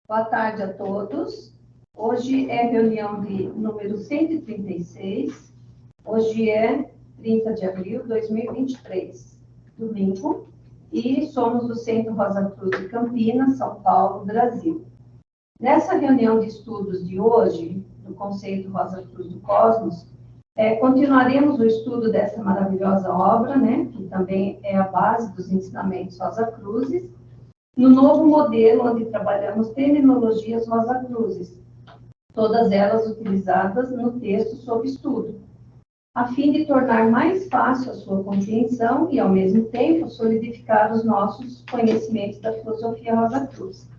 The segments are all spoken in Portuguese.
Boa tarde a todos. Hoje é reunião de número 136. Hoje é 30 de abril de 2023, domingo, e somos do Centro Rosa Cruz de Campinas, São Paulo, Brasil. Nessa reunião de estudos de hoje, do Conceito Rosa Cruz do Cosmos, continuaremos o estudo dessa maravilhosa obra, né, que também é a base dos ensinamentos Rosa Cruzes, no novo modelo onde trabalhamos terminologias Rosa Cruzes, todas elas utilizadas no texto sob estudo, a fim de tornar mais fácil a sua compreensão e, ao mesmo tempo, solidificar os nossos conhecimentos da filosofia Rosa Cruz.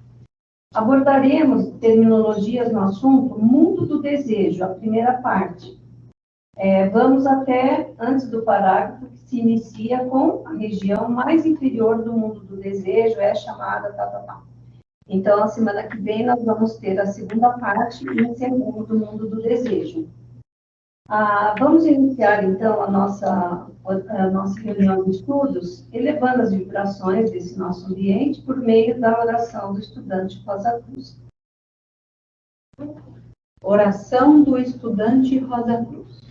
Abordaremos terminologias no assunto Mundo do Desejo, a primeira parte. Vamos até antes do parágrafo que se inicia com a região mais inferior do mundo do desejo, é chamada Então, a semana que vem, nós vamos ter a segunda parte, encerrando do mundo do desejo. Vamos iniciar, então, a nossa reunião de estudos, elevando as vibrações desse nosso ambiente por meio da oração do estudante Rosa Cruz. Oração do estudante Rosa Cruz.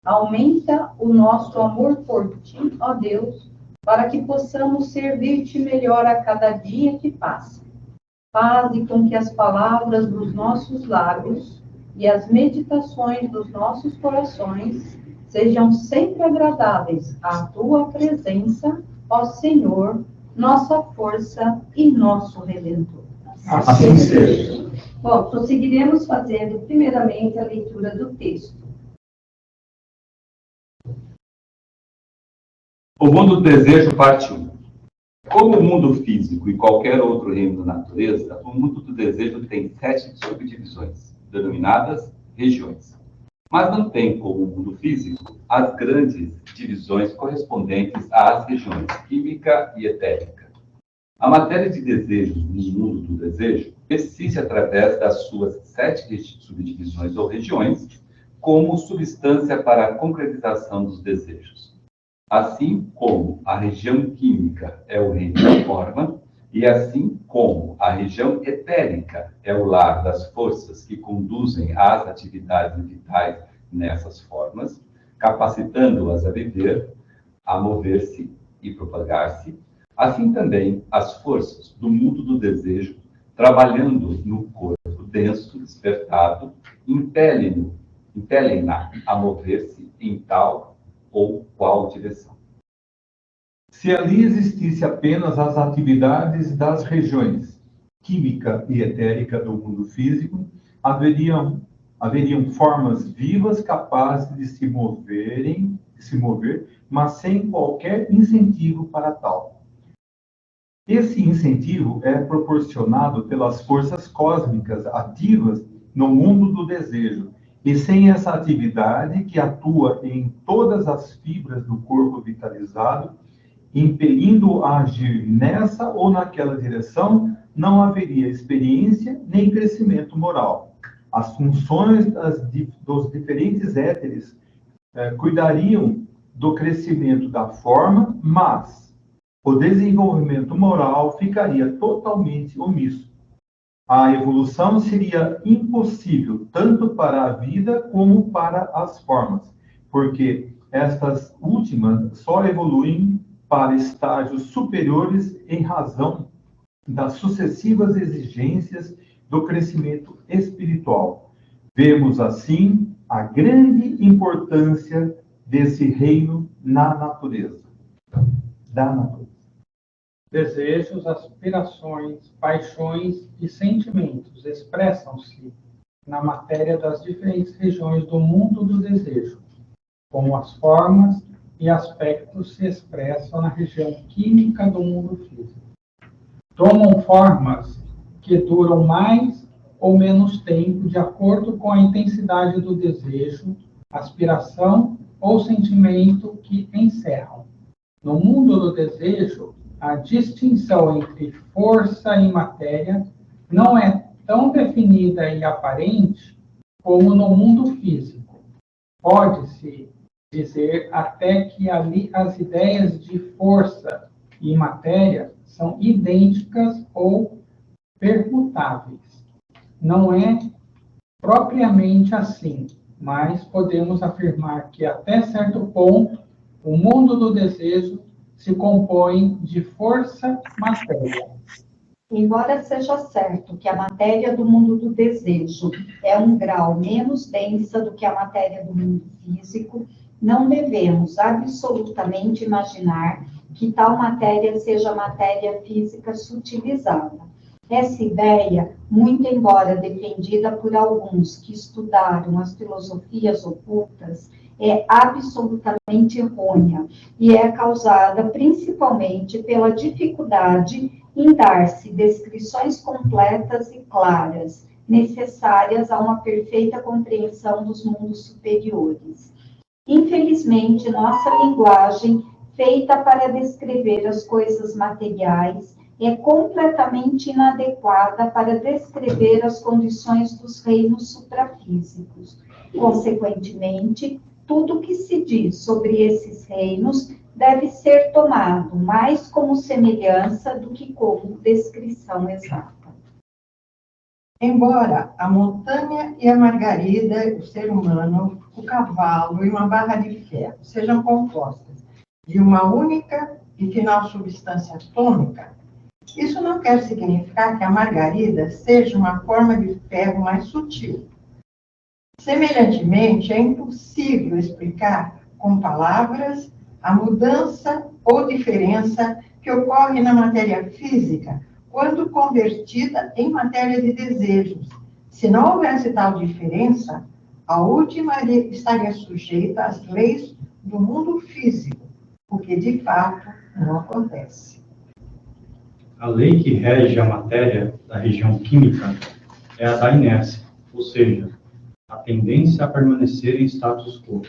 Aumenta o nosso amor por ti, ó Deus, para que possamos servir-te melhor a cada dia que passa. Faze com que as palavras dos nossos lábios e as meditações dos nossos corações sejam sempre agradáveis à tua presença, ó Senhor, nossa força e nosso Redentor. Assim seja. Bom, prosseguiremos fazendo primeiramente a leitura do texto. O mundo do desejo, parte 1. Como o mundo físico e qualquer outro reino da natureza, o mundo do desejo tem 7 subdivisões, denominadas regiões. Mas não tem, como o mundo físico, as grandes divisões correspondentes às regiões química e etérica. A matéria de desejos no mundo do desejo persiste através das suas 7 subdivisões ou regiões, como substância para a concretização dos desejos. Assim como a região química é o reino da forma, e assim como a região etérica é o lar das forças que conduzem às atividades vitais nessas formas, capacitando-as a viver, a mover-se e propagar-se, assim também as forças do mundo do desejo, trabalhando no corpo denso, despertado, impelem-na a mover-se em tal ou qual direção. Se ali existisse apenas as atividades das regiões química e etérica do mundo físico, haveriam formas vivas capazes de se mover, mas sem qualquer incentivo para tal. Esse incentivo é proporcionado pelas forças cósmicas ativas no mundo do desejo, e sem essa atividade que atua em todas as fibras do corpo vitalizado, impelindo-o a agir nessa ou naquela direção, não haveria experiência nem crescimento moral. As funções dos diferentes éteres cuidariam do crescimento da forma, mas o desenvolvimento moral ficaria totalmente omisso. A evolução seria impossível tanto para a vida como para as formas, porque estas últimas só evoluem para estágios superiores em razão das sucessivas exigências do crescimento espiritual. Vemos, assim, a grande importância desse reino na natureza. Desejos, aspirações, paixões e sentimentos expressam-se na matéria das diferentes regiões do mundo do desejo, como as formas e aspectos se expressam na região química do mundo físico. Tomam formas que duram mais ou menos tempo de acordo com a intensidade do desejo, aspiração ou sentimento que encerram. No mundo do desejo, a distinção entre força e matéria não é tão definida e aparente como no mundo físico. Pode-se dizer até que ali as ideias de força e matéria são idênticas ou permutáveis. Não é propriamente assim, mas podemos afirmar que até certo ponto o mundo do desejo se compõe de força matéria. Embora seja certo que a matéria do mundo do desejo é um grau menos densa do que a matéria do mundo físico, não devemos absolutamente imaginar que tal matéria seja matéria física sutilizada. Essa ideia, muito embora defendida por alguns que estudaram as filosofias ocultas, é absolutamente errônea e é causada principalmente pela dificuldade em dar-se descrições completas e claras, necessárias a uma perfeita compreensão dos mundos superiores. Infelizmente, nossa linguagem, feita para descrever as coisas materiais, é completamente inadequada para descrever as condições dos reinos suprafísicos. Consequentemente, tudo que se diz sobre esses reinos deve ser tomado mais como semelhança do que como descrição exata. Embora a montanha e a margarida, o ser humano, o cavalo e uma barra de ferro sejam compostas de uma única e final substância atômica, isso não quer significar que a margarida seja uma forma de ferro mais sutil. Semelhantemente, é impossível explicar com palavras a mudança ou diferença que ocorre na matéria física quando convertida em matéria de desejos. Se não houvesse tal diferença, a última estaria sujeita às leis do mundo físico, o que de fato não acontece. A lei que rege a matéria da região química é a da inércia, ou seja, a tendência a permanecer em status quo.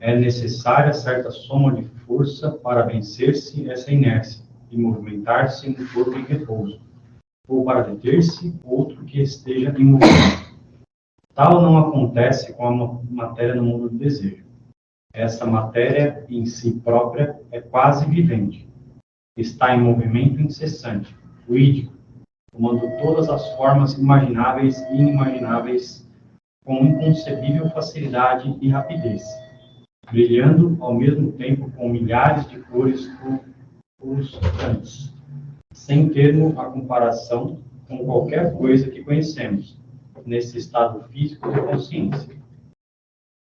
É necessária certa soma de força para vencer-se essa inércia e movimentar-se um corpo em repouso, ou para deter-se outro que esteja em movimento. Tal não acontece com a matéria no mundo do desejo. Essa matéria em si própria é quase vivente. Está em movimento incessante, fluídico, tomando todas as formas imagináveis e inimagináveis com inconcebível facilidade e rapidez, brilhando ao mesmo tempo com milhares de cores pulsantes, sem termo a comparação com qualquer coisa que conhecemos, nesse estado físico de consciência.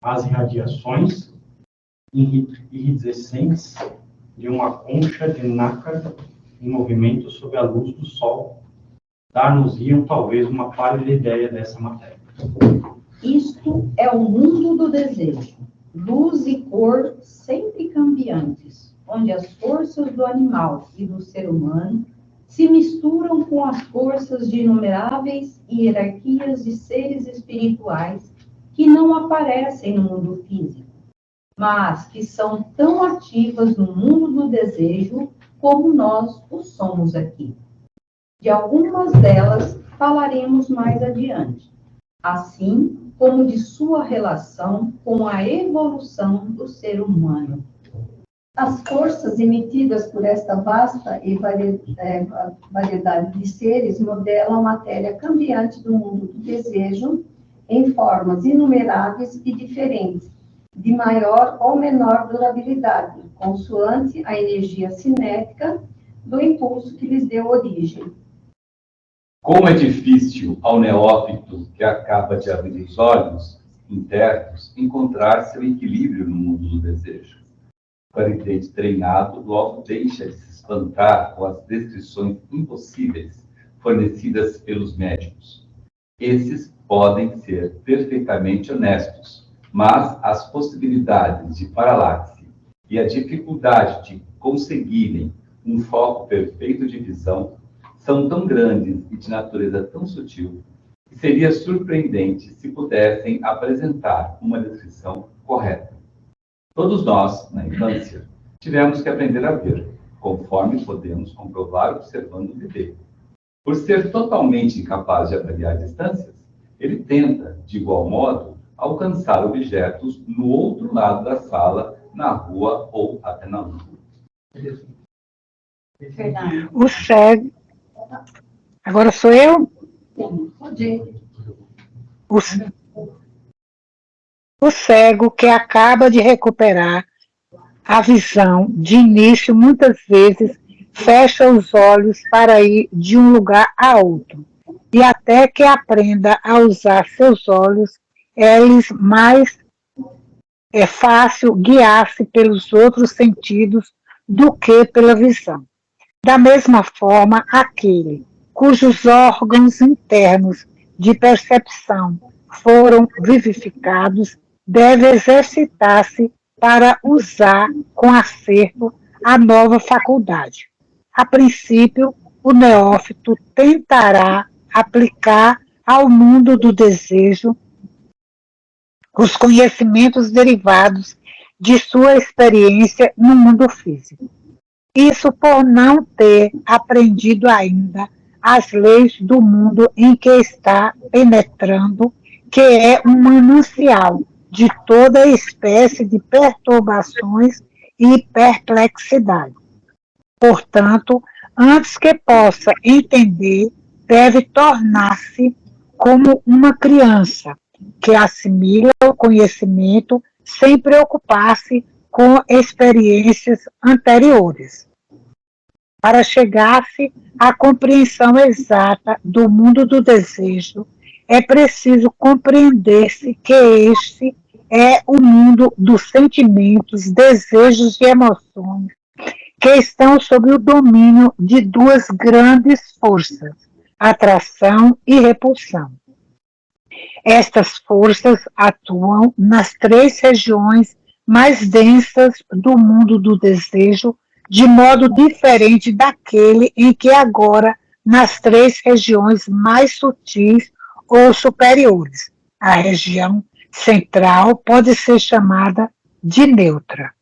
As irradiações iridescentes de uma concha de nácar em movimento sob a luz do sol dar-nos-iam talvez uma pálida ideia dessa matéria. Isto é o mundo do desejo, luz e cor sempre cambiantes, onde as forças do animal e do ser humano se misturam com as forças de inumeráveis hierarquias de seres espirituais que não aparecem no mundo físico, mas que são tão ativas no mundo do desejo como nós o somos aqui. De algumas delas falaremos mais adiante, assim como de sua relação com a evolução do ser humano. As forças emitidas por esta vasta e variedade de seres modelam a matéria cambiante do mundo do desejo em formas inumeráveis e diferentes, de maior ou menor durabilidade, consoante a energia cinética do impulso que lhes deu origem. Como é difícil ao neófito que acaba de abrir os olhos internos encontrar seu equilíbrio no mundo do desejo. O claridade treinado logo deixa de se espantar com as descrições impossíveis fornecidas pelos médicos. Esses podem ser perfeitamente honestos, mas as possibilidades de paralaxe e a dificuldade de conseguirem um foco perfeito de visão são tão grandes e de natureza tão sutil que seria surpreendente se pudessem apresentar uma descrição correta. Todos nós, na infância, tivemos que aprender a ver, conforme podemos comprovar observando o bebê. Por ser totalmente incapaz de avaliar distâncias, ele tenta, de igual modo, alcançar objetos no outro lado da sala, na rua ou até na lua. Fernando. O cego, Agora sou eu? Pode ir. O cego que acaba de recuperar a visão de início, muitas vezes, fecha os olhos para ir de um lugar a outro. E até que aprenda a usar seus olhos, mais é fácil guiar-se pelos outros sentidos do que pela visão. Da mesma forma, aquele cujos órgãos internos de percepção foram vivificados deve exercitar-se para usar com acerto a nova faculdade. A princípio, o neófito tentará aplicar ao mundo do desejo os conhecimentos derivados de sua experiência no mundo físico. Isso por não ter aprendido ainda as leis do mundo em que está penetrando, que é um manancial de toda espécie de perturbações e perplexidade. Portanto, antes que possa entender, deve tornar-se como uma criança que assimila o conhecimento sem preocupar-se com experiências anteriores. Para chegar-se à compreensão exata do mundo do desejo, é preciso compreender-se que este é o mundo dos sentimentos, desejos e emoções que estão sob o domínio de duas grandes forças, atração e repulsão. Estas forças atuam nas três regiões mais densas do mundo do desejo, de modo diferente daquele em que agora nas três regiões mais sutis ou superiores. A região central pode ser chamada de neutra.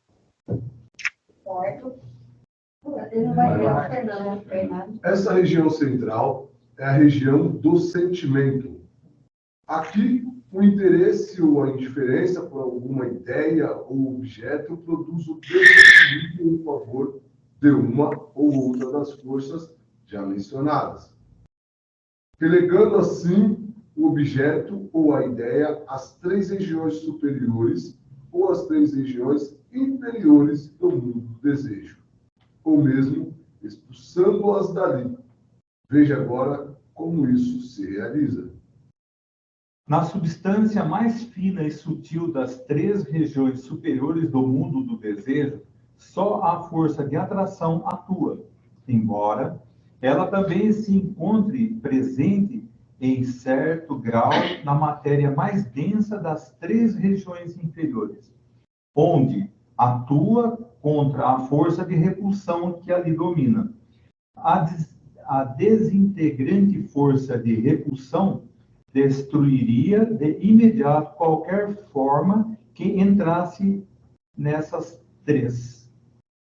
Essa região central é a região do sentimento. Aqui, o interesse ou a indiferença por alguma ideia ou objeto produz o desequilíbrio em favor de uma ou outra das forças já mencionadas, relegando assim o objeto ou a ideia às três regiões superiores ou às três regiões inferiores do mundo do desejo, ou mesmo expulsando-as dali. Veja agora como isso se realiza. Na substância mais fina e sutil das três regiões superiores do mundo do desejo, só a força de atração atua, embora ela também se encontre presente em certo grau na matéria mais densa das três regiões inferiores, onde atua contra a força de repulsão que ali domina. A desintegrante força de repulsão destruiria de imediato qualquer forma que entrasse nessas três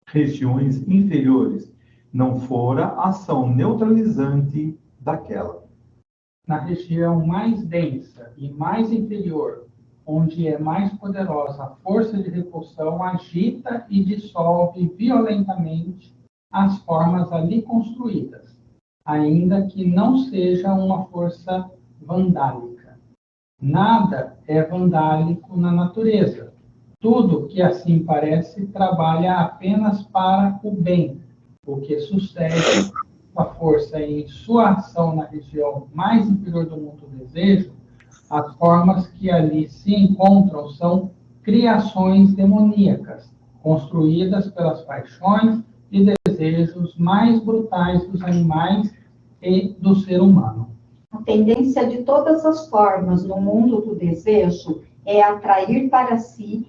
regiões inferiores, não fora a ação neutralizante daquela. Na região mais densa e mais inferior, onde é mais poderosa a força de repulsão, agita e dissolve violentamente as formas ali construídas, ainda que não seja uma força vandálica. Nada é vandálico na natureza. Tudo que assim parece trabalha apenas para o bem, o que sucede a força em sua ação na região mais inferior do mundo do desejo. As formas que ali se encontram são criações demoníacas, construídas pelas paixões e desejos mais brutais dos animais e do ser humano. A tendência de todas as formas no mundo do desejo é atrair para si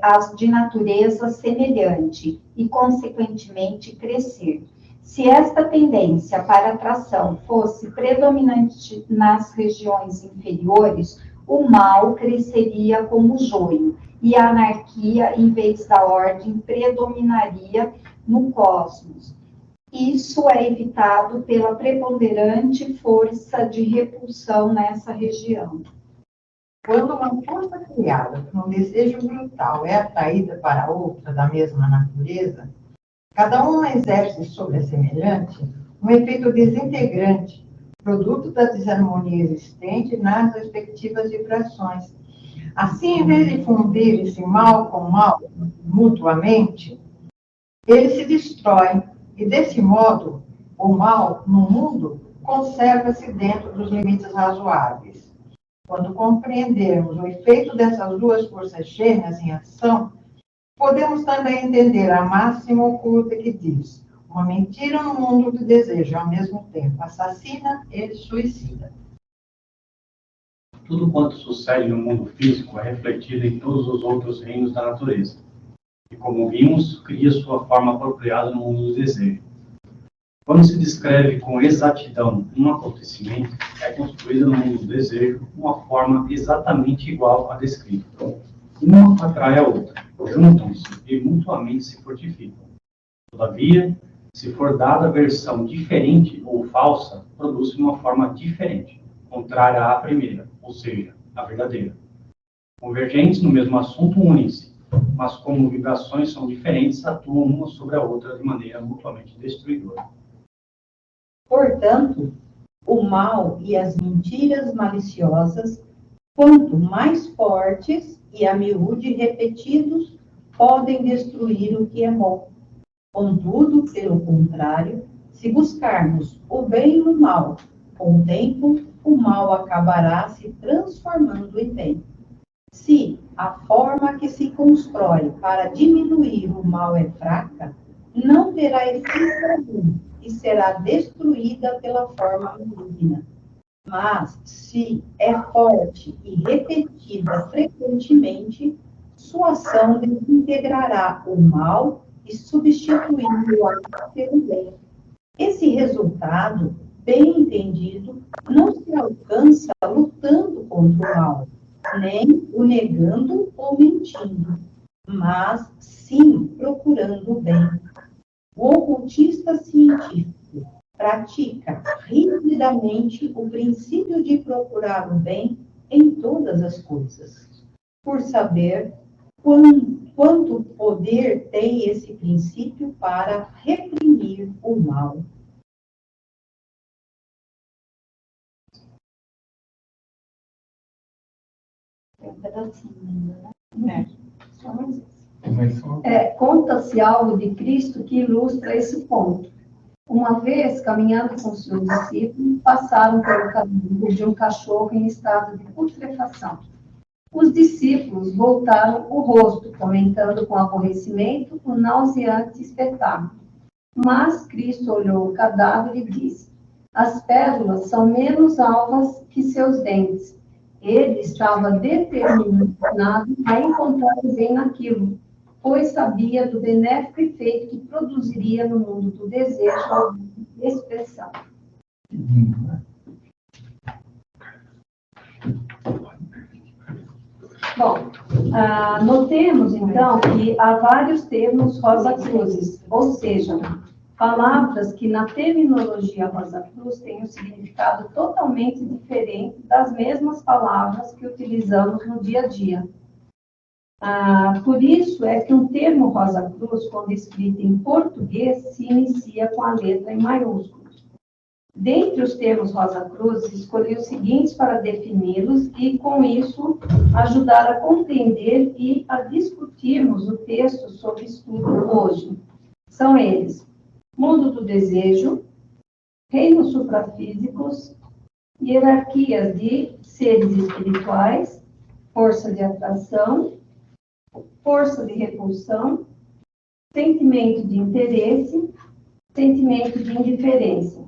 as de natureza semelhante e, consequentemente, crescer. Se esta tendência para atração fosse predominante nas regiões inferiores, o mal cresceria como joio, e a anarquia, em vez da ordem, predominaria no cosmos. Isso é evitado pela preponderante força de repulsão nessa região. Quando uma força criada por um desejo brutal é atraída para outra da mesma natureza, cada uma exerce sobre a semelhante um efeito desintegrante, produto da desarmonia existente nas respectivas vibrações. Assim, em vez de fundir esse mal com mal mutuamente, eles se destroem e, desse modo, o mal no mundo conserva-se dentro dos limites razoáveis. Quando compreendermos o efeito dessas duas forças gêmeas em ação, podemos também entender a máxima oculta que diz: uma mentira no mundo do desejo, ao mesmo tempo assassina e suicida. Tudo quanto sucede no mundo físico é refletido em todos os outros reinos da natureza. E, como vimos, cria sua forma apropriada no mundo do desejo. Quando se descreve com exatidão um acontecimento, é construída no mundo do desejo uma forma exatamente igual à descrita. Uma atrai a outra, juntam-se e mutuamente se fortificam. Todavia, se for dada versão diferente ou falsa, produz uma forma diferente, contrária à primeira, ou seja, a verdadeira. Convergentes no mesmo assunto unem-se, mas como vibrações são diferentes, atuam uma sobre a outra de maneira mutuamente destruidora. Portanto, o mal e as mentiras maliciosas, quanto mais fortes e a miúde repetidos, podem destruir o que é bom. Contudo, pelo contrário, se buscarmos o bem no mal, com o tempo, o mal acabará se transformando em bem. Se a forma que se constrói para diminuir o mal é fraca, não terá efeito algum e será destruída pela forma maligna. Mas, se é forte e repetida frequentemente, sua ação desintegrará o mal e substituindo-o pelo bem. Esse resultado, bem entendido, não se alcança lutando contra o mal, nem o negando ou mentindo, mas sim procurando o bem. O ocultista científico pratica rigidamente o princípio de procurar o bem em todas as coisas, por saber quanto poder tem esse princípio para reprimir o mal. Tem um pedacinho ainda, né? Só mais isso. Começou. Conta-se algo de Cristo que ilustra esse ponto. Uma vez, caminhando com seus discípulos, passaram pelo caminho de um cachorro em estado de putrefação. Os discípulos voltaram o rosto, comentando com aborrecimento o nauseante espetáculo. Mas Cristo olhou o cadáver e disse: as pérolas são menos alvas que seus dentes. Ele estava determinado a encontrar o bem naquilo, pois sabia do benéfico efeito que produziria no mundo do desejo a expressão. Bom, notemos então que há vários termos rosa-cruzes, ou seja, palavras que na terminologia rosa-cruz têm um significado totalmente diferente das mesmas palavras que utilizamos no dia a dia. Por isso é que um termo rosa-cruz, quando escrito em português, se inicia com a letra em maiúsculo. Dentre os termos rosa-cruz, escolhi os seguintes para defini-los e, com isso, ajudar a compreender e a discutirmos o texto sob estudo hoje. São eles: mundo do desejo, reinos suprafísicos, hierarquias de seres espirituais, força de atração, força de repulsão, sentimento de interesse, sentimento de indiferença.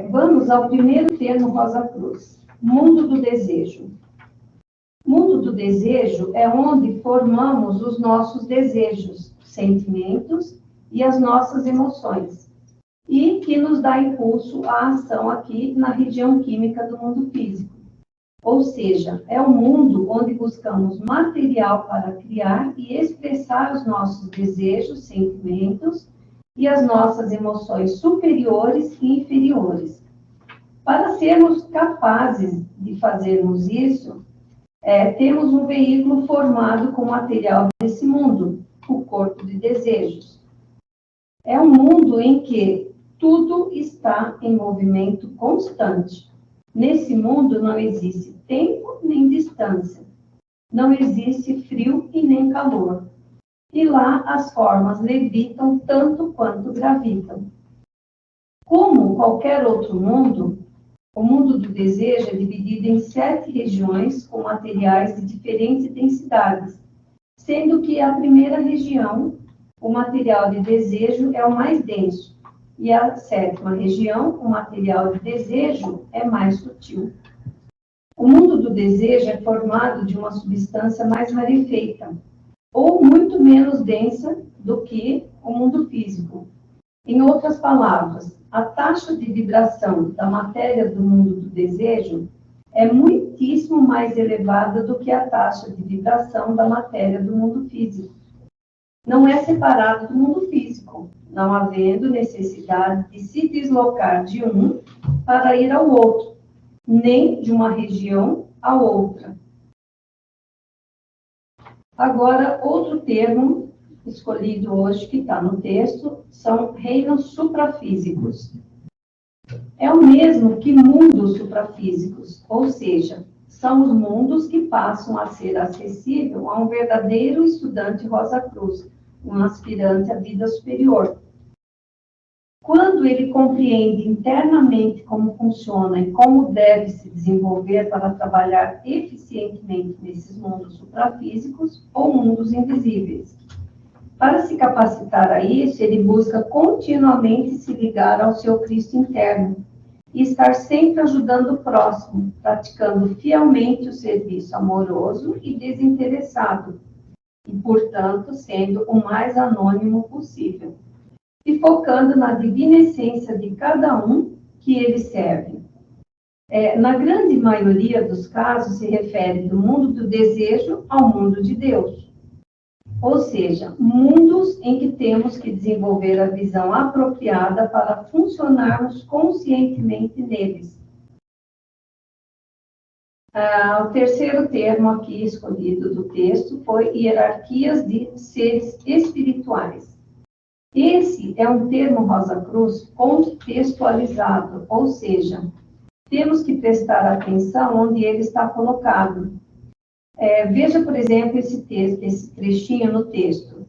Vamos ao primeiro termo rosa-cruz, mundo do desejo. Mundo do desejo é onde formamos os nossos desejos, sentimentos e as nossas emoções, e que nos dá impulso à ação aqui na região química do mundo físico. Ou seja, é o mundo onde buscamos material para criar e expressar os nossos desejos, sentimentos e as nossas emoções superiores e inferiores. Para sermos capazes de fazermos isso, temos um veículo formado com material desse mundo, o corpo de desejos. É um mundo em que tudo está em movimento constante. Nesse mundo não existe tempo nem distância. Não existe frio e nem calor. E lá as formas levitam tanto quanto gravitam. Como qualquer outro mundo, o mundo do desejo é dividido em 7 regiões com materiais de diferentes densidades, sendo que a primeira região, o material de desejo, é o mais denso, e a 7ª região, o material de desejo, é mais sutil. O mundo do desejo é formado de uma substância mais rarefeita, ou muito menos densa do que o mundo físico. Em outras palavras, a taxa de vibração da matéria do mundo do desejo é muitíssimo mais elevada do que a taxa de vibração da matéria do mundo físico. Não é separado do mundo físico, não havendo necessidade de se deslocar de um para ir ao outro, nem de uma região a outra. Agora, outro termo escolhido hoje, que está no texto, são reinos suprafísicos. É o mesmo que mundos suprafísicos, ou seja, são os mundos que passam a ser acessível a um verdadeiro estudante Rosa Cruz, um aspirante à vida superior. Quando ele compreende internamente como funciona e como deve se desenvolver para trabalhar eficientemente nesses mundos suprafísicos ou mundos invisíveis. Para se capacitar a isso, ele busca continuamente se ligar ao seu Cristo interno e estar sempre ajudando o próximo, praticando fielmente o serviço amoroso e desinteressado, e, portanto, sendo o mais anônimo possível, e focando na divina essência de cada um que ele serve. Na grande maioria dos casos, se refere do mundo do desejo ao mundo de Deus. Ou seja, mundos em que temos que desenvolver a visão apropriada para funcionarmos conscientemente neles. O terceiro termo aqui escolhido do texto foi hierarquias de seres espirituais. Esse é um termo Rosa Cruz contextualizado, ou seja, temos que prestar atenção onde ele está colocado. Veja, por exemplo, esse trechinho no texto.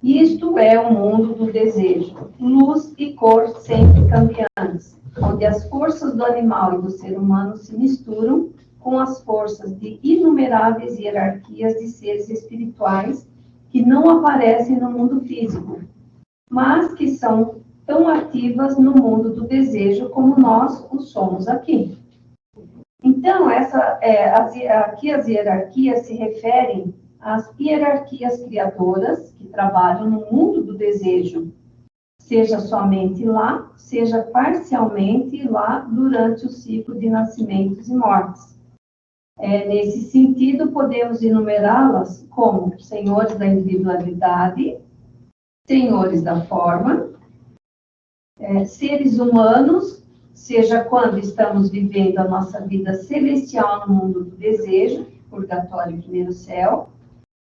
Isto é o mundo do desejo, luz e cor sempre cambiantes, onde as forças do animal e do ser humano se misturam com as forças de inumeráveis hierarquias de seres espirituais que não aparecem no mundo físico, mas que são tão ativas no mundo do desejo como nós o somos aqui. Então, aqui as hierarquias se referem às hierarquias criadoras que trabalham no mundo do desejo, seja somente lá, seja parcialmente lá durante o ciclo de nascimentos e mortes. Nesse sentido, podemos enumerá-las como senhores da individualidade, senhores da forma, seres humanos, seja quando estamos vivendo a nossa vida celestial no mundo do desejo, purgatório e primeiro céu,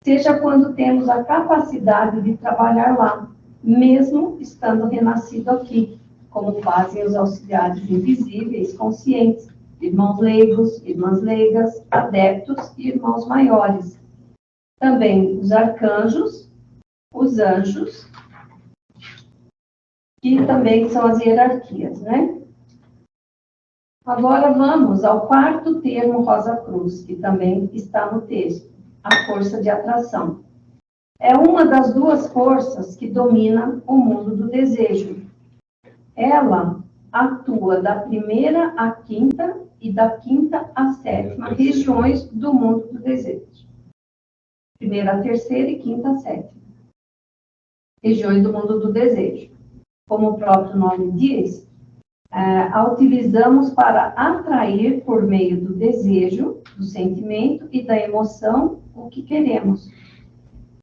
seja quando temos a capacidade de trabalhar lá, mesmo estando renascido aqui, como fazem os auxiliares invisíveis conscientes, irmãos leigos, irmãs leigas, adeptos e irmãos maiores. Também os arcanjos, os anjos, que também são as hierarquias, né? Agora vamos ao quarto termo Rosa Cruz, que também está no texto, a força de atração. É uma das duas forças que domina o mundo do desejo. Ela atua da primeira à quinta e da quinta à sétima regiões do mundo do desejo. Primeira à terceira e quinta à sétima. Regiões do mundo do desejo. Como o próprio nome diz, a utilizamos para atrair por meio do desejo, do sentimento e da emoção o que queremos.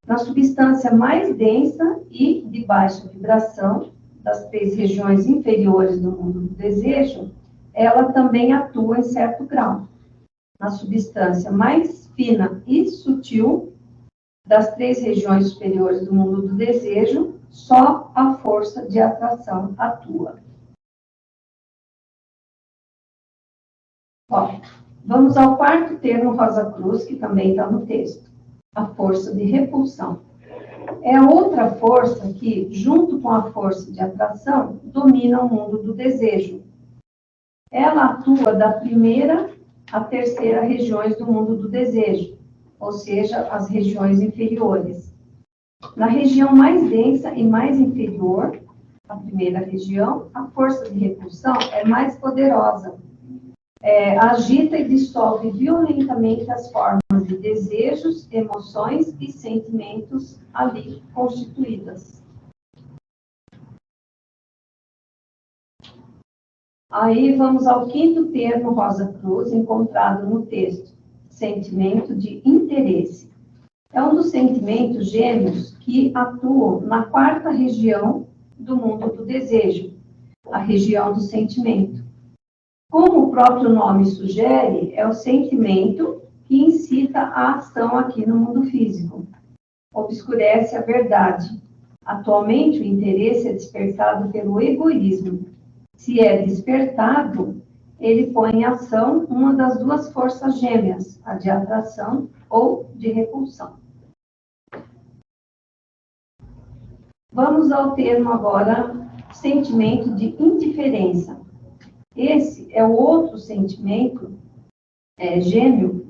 Na substância mais densa e de baixa vibração das 3 regiões inferiores do mundo do desejo, ela também atua em certo grau. Na substância mais fina e sutil das 3 regiões superiores do mundo do desejo, só a força de atração atua. Ó, vamos ao quarto termo Rosa Cruz, que também está no texto. A força de repulsão. É outra força que, junto com a força de atração, domina o mundo do desejo. Ela atua da primeira à terceira regiões do mundo do desejo, ou seja, as regiões inferiores. Na região mais densa e mais inferior, a primeira região, a força de repulsão é mais poderosa. Agita e dissolve violentamente as formas de desejos, emoções e sentimentos ali constituídas. Aí vamos ao quinto termo Rosa Cruz, encontrado no texto, sentimento de interesse. É um dos sentimentos gêmeos que atuam na quarta região do mundo do desejo, a região do sentimento. Como o próprio nome sugere, é o sentimento que incita a ação aqui no mundo físico. Obscurece a verdade. Atualmente, o interesse é despertado pelo egoísmo. Se é despertado, ele põe em ação uma das duas forças gêmeas, a de atração ou de repulsão. Vamos ao termo agora, sentimento de indiferença. Esse é o outro sentimento gêmeo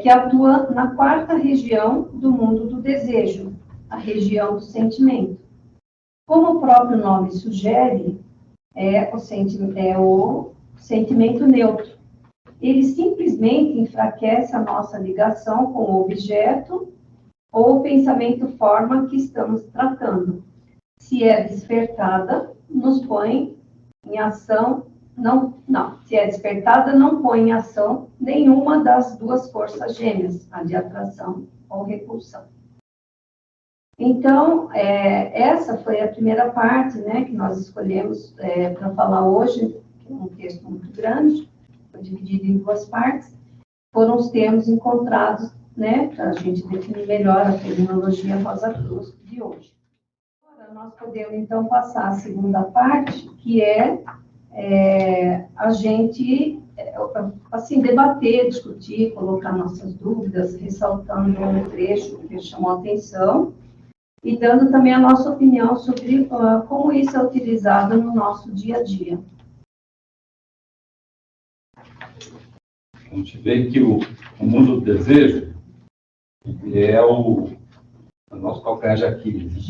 que atua na quarta região do mundo do desejo, a região do sentimento. Como o próprio nome sugere, é o sentimento neutro. Ele simplesmente enfraquece a nossa ligação com o objeto ou o pensamento-forma que estamos tratando. Se é despertada, nos põe em ação. Se é despertada, não põe em ação nenhuma das duas forças gêmeas, a de atração ou repulsão. Então, essa foi a primeira parte, né, que nós escolhemos para falar hoje, que é um texto muito grande, foi dividido em duas partes. Foram os termos encontrados, né, para a gente definir melhor a terminologia Rosa Cruz de hoje. Agora, nós podemos, então, passar à segunda parte, que a gente, assim, debater, discutir, colocar nossas dúvidas, ressaltando um trecho que chamou a atenção, e dando também a nossa opinião sobre como isso é utilizado no nosso dia a dia. A gente vê que o mundo do desejo é o nosso calcanhar de Aquiles.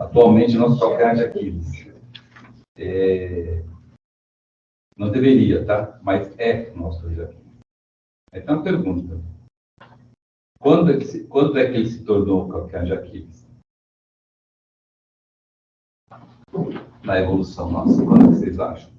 Atualmente, nosso calcanhar de Aquiles. Não deveria, tá? Mas é o nosso calcanhar de Aquiles. Então, uma pergunta. Quando é que ele se tornou o calcanhar de Aquiles? Na evolução nossa, quando vocês acham?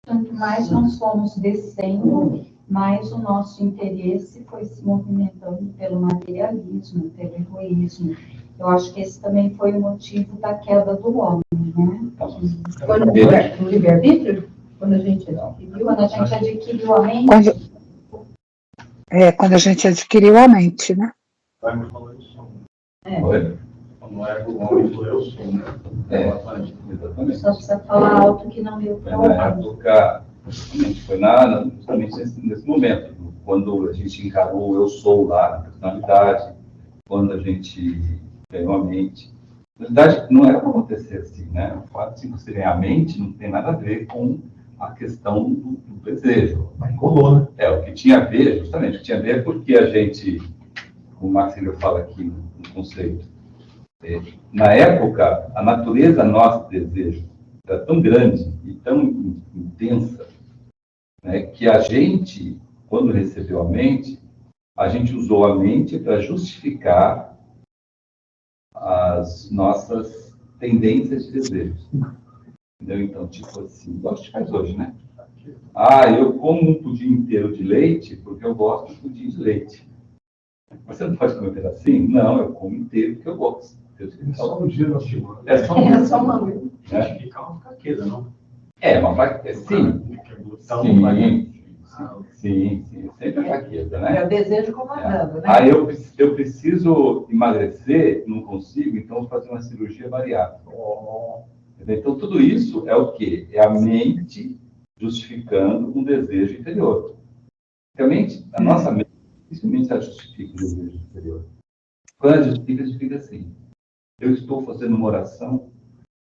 Quanto mais nós fomos descendo, mais o nosso interesse foi se movimentando pelo materialismo, pelo egoísmo. Eu acho que esse também foi o motivo da queda do homem, né? No livre-arbítrio? Quando a gente adquiriu a mente? Quando a gente adquiriu a mente, né? Oi? Não é o homem do eu sou, né? Exatamente. Só precisa falar alto que não deu para Na ouvir. época, foi justamente nesse momento, quando a gente encarou o eu sou lá, na personalidade, quando a gente ganhou a mente. Na verdade, não era para acontecer assim, né? O fato de você ganhar a mente não tem nada a ver com a questão do desejo. Mas colou, né? O que tinha a ver, justamente, o que tinha a ver é porque a gente, como o Marcelo fala aqui no conceito, na época, a natureza nosso desejo era tão grande e tão intensa, né, que a gente, quando recebeu a mente, a gente usou a mente para justificar as nossas tendências de desejos. Entendeu? Então, tipo assim, igual a gente faz hoje, né? Eu como um pudim inteiro de leite porque eu gosto de pudim de leite. Mas você não pode comer um pedacinho? Não, eu como inteiro porque eu gosto. É só um dia na semana. É só uma vez. Justificar uma fraqueza, não? Uma fraqueza, sim. Sim, sempre é fraqueza, né? É o desejo comandando, né? Aí eu preciso emagrecer, não consigo, então vou fazer uma cirurgia bariátrica. Então, tudo isso é o quê? É a mente justificando um desejo interior. Realmente, a nossa mente dificilmente ela justifica o desejo superior. Quando ela justifica assim: eu estou fazendo uma oração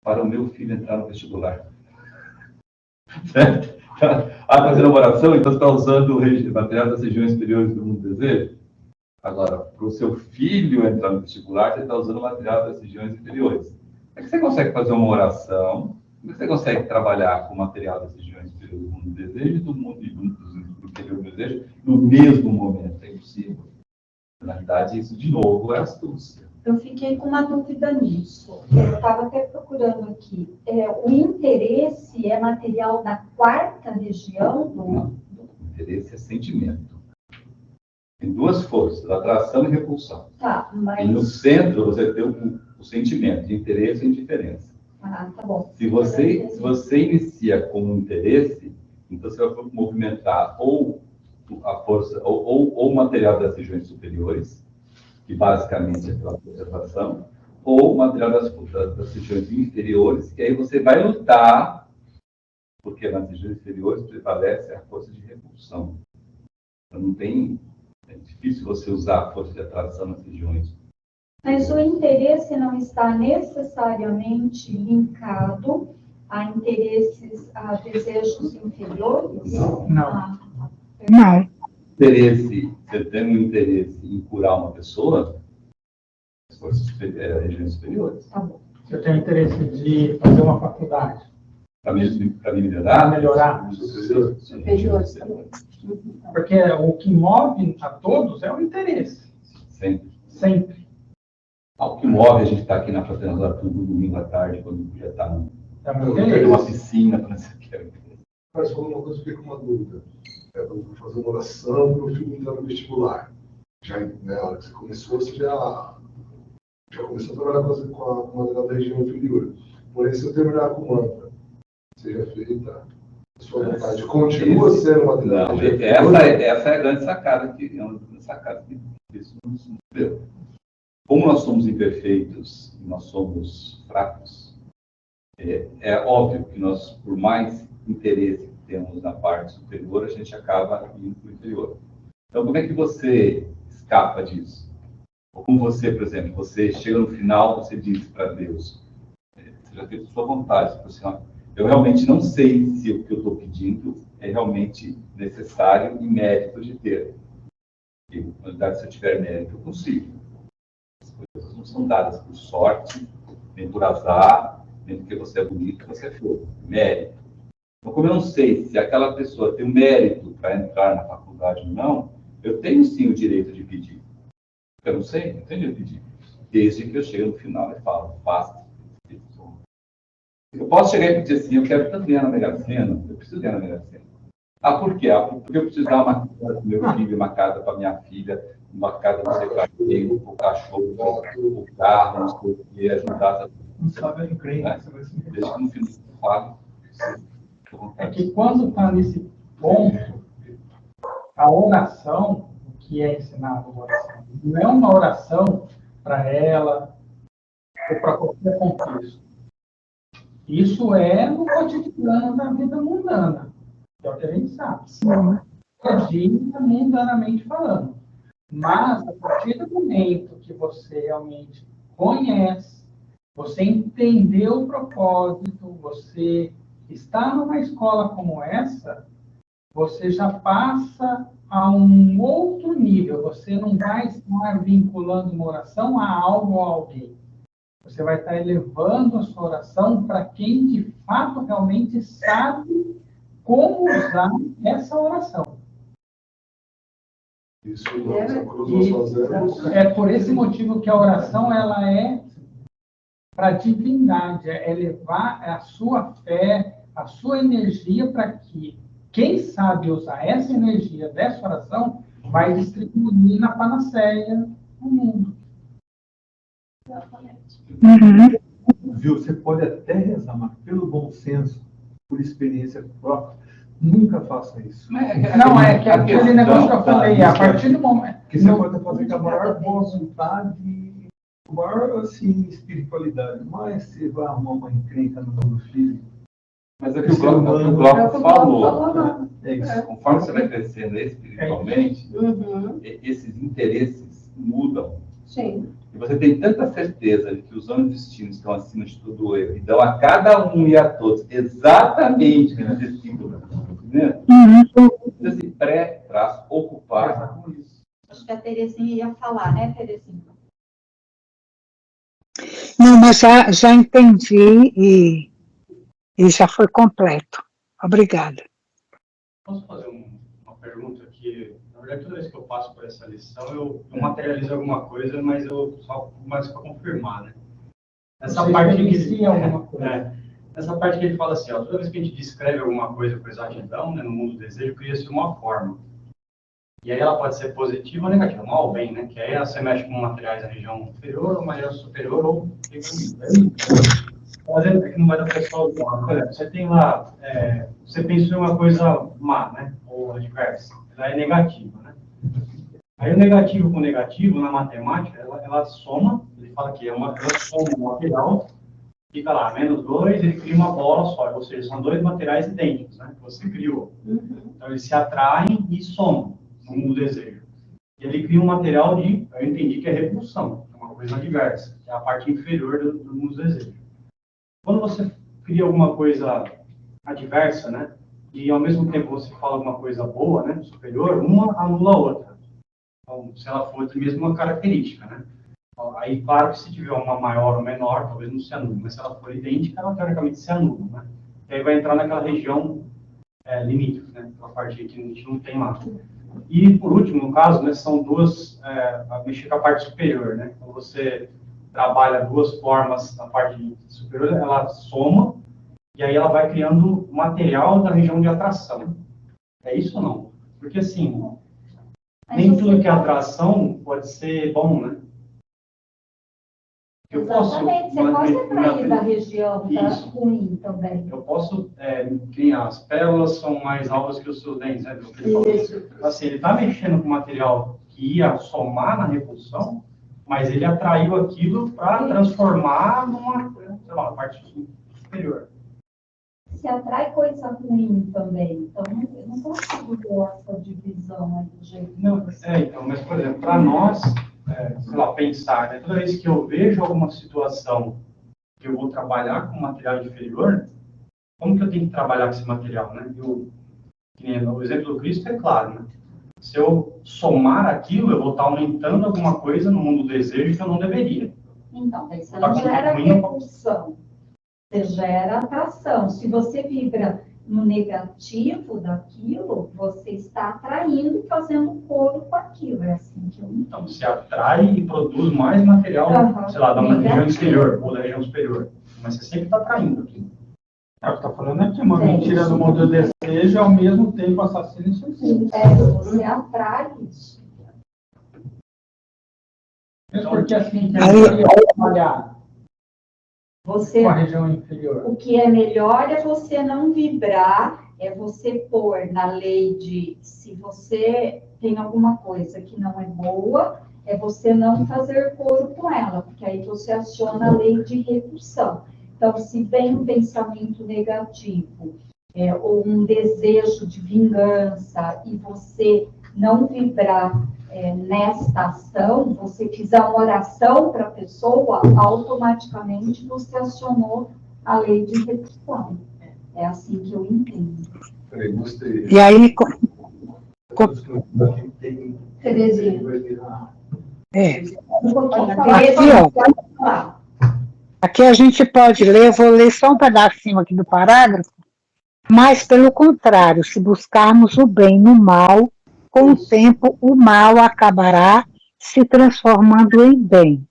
para o meu filho entrar no vestibular. Certo? Fazendo uma oração, então você está usando o material das regiões superiores do mundo do desejo. Agora, para o seu filho entrar no vestibular, você está usando o material das regiões inferiores. Como é que você consegue fazer uma oração? Como é que você consegue trabalhar com o material das regiões superiores do mundo do desejo e do mundo do interior do desejo no mesmo momento? É impossível. Na verdade, isso, de novo, é astúcia. Eu fiquei com uma dúvida nisso. Eu estava até procurando aqui. O interesse é material da quarta região? Não. O interesse é sentimento. Tem duas forças, atração e repulsão. Tá, mas... E no centro você tem o sentimento de interesse e indiferença. Ah, tá bom. Se você inicia com um interesse, então você vai movimentar ou a força, ou o material das regiões superiores, que basicamente é pela conservação, ou o material das regiões inferiores, que aí você vai lutar, porque nas regiões inferiores prevalece a força de repulsão. Então não tem... É difícil você usar a força de atração nas regiões. Mas o interesse não está necessariamente linkado a interesses, a desejos inferiores? Não. Não. Interesse, você tem um interesse em curar uma pessoa, as forças regiões superiores. Tá bom. Se eu tenho interesse de fazer uma faculdade, Para me para melhorar, melhorar, Superiores também. porque o que move a todos é o interesse, sempre. sempre. O que move a gente estar aqui na fraternidade todo domingo à tarde, quando podia estar É o meu numa interesse. piscina, para não sei o que. Mas falando uma coisa, eu fiquei com uma dúvida. Eu vou fazer uma oração para o meu filho entrar no vestibular. Já, na hora que você começou, você já começou a trabalhar com a material da região inferior. Porém, se eu terminar com o mantra, seja feita a sua vontade, continua sendo material da Não, região inferior. essa é a grande sacada que é uma das sacadas que isso não se deu. Como nós somos imperfeitos e nós somos fracos, é óbvio que nós, por mais interesse que temos na parte superior, a gente acaba indo para o inferior. Então, como é que você escapa disso? Ou como você, por exemplo, você chega no final, você diz para Deus, você já fez a sua vontade, você fala assim, ó, eu realmente não sei se o que eu estou pedindo é realmente necessário e mérito de ter. E, na verdade, se eu tiver mérito, eu consigo. As coisas não são dadas por sorte, nem por azar, nem porque você é bonito, você é feio. Mérito. Então, como eu não sei se aquela pessoa tem o mérito para entrar na faculdade ou não, eu tenho sim o direito de pedir. Eu não sei, eu tenho direito de pedir. Desde que eu chego no final e falo, basta. Eu posso chegar e pedir assim, eu quero tanto ganhar na Mega Sena, eu preciso ganhar na Mega Sena. Por quê? Porque eu preciso dar uma casa para o meu filho, uma casa para minha filha, uma casa para o para o cachorro, o carro, não sei o que, ajudar. Não sabe a encrenca. Desde que no final eu falo. É que quando está nesse ponto, a oração, o que é ensinado na oração, não é uma oração para ela ou para qualquer contexto. Isso é no cotidiano da vida mundana, que é o que a gente sabe. Dia, mundanamente falando. Mas, a partir do momento que você realmente conhece, você entendeu o propósito, você está numa escola como essa, você já passa a um outro nível. Você não vai estar vinculando uma oração a algo ou a alguém. Você vai estar elevando a sua oração para quem de fato realmente sabe como usar essa oração. Isso nós fazemos. É por esse motivo que a oração ela é para a divindade, é elevar a sua fé, a sua energia para que quem sabe usar essa energia dessa oração vai distribuir na panaceia no mundo. Viu? Você pode até rezar, mas pelo bom senso, por experiência própria, nunca faça isso. Não, é que aquele negócio que eu falei, a partir do momento... Que você pode fazer com a maior boa vontade, com a maior assim, espiritualidade, mas você vai arrumar uma encrenca no mundo físico, Mas é o que o Glauco falou. não. É isso. Conforme você vai crescendo espiritualmente, Uhum. esses interesses mudam. Sim. E você tem tanta certeza de que os homens destinos estão acima de todo o erro e dão a cada um e a todos exatamente o que eles destinam. Entendeu? Então, assim, ocupar com isso. Acho que a Terezinha ia falar, né, Terezinha? Não, mas já entendi e já foi completo. Obrigada. Posso fazer uma pergunta aqui? Na verdade, toda vez que eu passo por essa lição, eu materializo alguma coisa, mas eu só mais para confirmar, né? Essa Você parte experiencia alguma coisa. Essa parte que ele fala assim, ó, toda vez que a gente descreve alguma coisa com exatidão, né, no mundo do desejo, cria-se uma forma. E aí ela pode ser positiva ou negativa, mal ou bem, né? Que aí você mexe com materiais da região inferior, ou material superior, ou por exemplo, é que não vai dar para pessoal. Por exemplo, você tem lá, você pensou em uma coisa má, né? Ou adversa, ela é negativa, né? Aí o negativo com o negativo, na matemática, ela soma, ele fala que ela soma um material, fica lá, -2, ele cria uma bola só, ou seja, são dois materiais idênticos, né? Que você criou. Então eles se atraem e somam no mundo do desejo. E ele cria um material de, eu entendi que é repulsão, é uma coisa adversa, que é a parte inferior do mundo do desejo. Quando você cria alguma coisa adversa, né, e ao mesmo tempo você fala alguma coisa boa, né, superior, uma anula a outra. Então, se ela for de mesma característica, né. Aí, claro que se tiver uma maior ou menor, talvez não se anule, mas se ela for idêntica, ela teoricamente se anula, né. E aí vai entrar naquela região limítrofe, né, aquela parte que a gente não tem lá. E, por último, no caso, né, são duas, mexer com a parte superior, né. Então, você trabalha duas formas na parte superior, ela soma, e aí ela vai criando material da região de atração. É isso ou não? Porque, assim, nem tudo que é atração pode ser bom, né? Exatamente, você pode atrair da região Isso. ruim também. Eu posso, que as pérolas são mais altas que os seus dentes, né? Isso. Assim, ele está mexendo com material que ia somar na repulsão, mas ele atraiu aquilo para transformar numa, sei lá, parte superior. Se atrai coisa ruim também. Então, eu não consigo ver essa divisão aí do jeito Não, então, mas, por exemplo, para nós, sei lá, pensar, né? Toda vez que eu vejo alguma situação que eu vou trabalhar com material inferior, como que eu tenho que trabalhar com esse material, né? O exemplo do Cristo é claro, né? Se eu somar aquilo, eu vou estar aumentando alguma coisa no mundo do desejo que eu não deveria. Então, daí você não gera repulsão, você gera atração. Se você vibra no negativo daquilo, você está atraindo e fazendo coro com aquilo. É assim que eu entendo. Então, se atrai e produz mais material, sei lá, da região inferior ou da região superior. Mas você sempre está atraindo aquilo. O que está falando é que uma mentira do mundo do desejo é ao mesmo tempo assassino e suicídio. Você atrai isso. Mesmo porque assim, que ele trabalhar com a região inferior. O que é melhor é você não vibrar, é você pôr na lei de, se você tem alguma coisa que não é boa, é você não fazer coro com ela, porque aí você aciona a lei de repulsão. Então, se vem um pensamento negativo, ou um desejo de vingança, e você não vibrar nesta ação, você fizer uma oração para a pessoa, automaticamente você acionou a lei de repulsão. É assim que eu entendo. Peraí, gostei. E aí, Terezinha. aqui, Falar. aqui a gente pode ler, eu vou ler só um pedacinho aqui do parágrafo, mas, pelo contrário, se buscarmos o bem no mal, com o tempo o mal acabará se transformando em bem.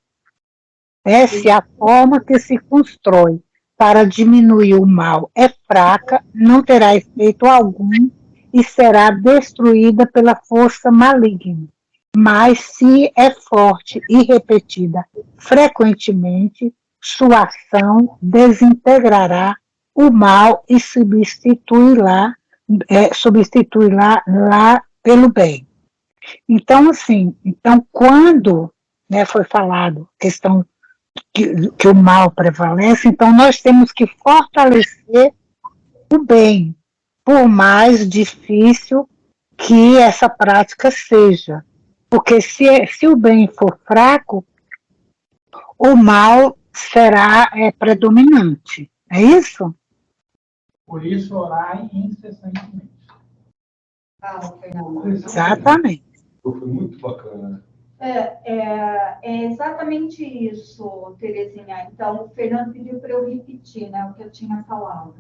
Se a forma que se constrói para diminuir o mal é fraca, não terá efeito algum e será destruída pela força maligna. Mas, se é forte e repetida frequentemente, sua ação desintegrará o mal e substituirá lá pelo bem. Então, assim, quando foi falado questão que o mal prevalece, então nós temos que fortalecer o bem, por mais difícil que essa prática seja. Porque se o bem for fraco, o mal será predominante. É isso? Por isso, orai incessantemente. Fernando. Exatamente. Foi muito bacana. É exatamente isso, Terezinha. Então, o Fernando pediu para eu repetir, né, o que eu tinha falado.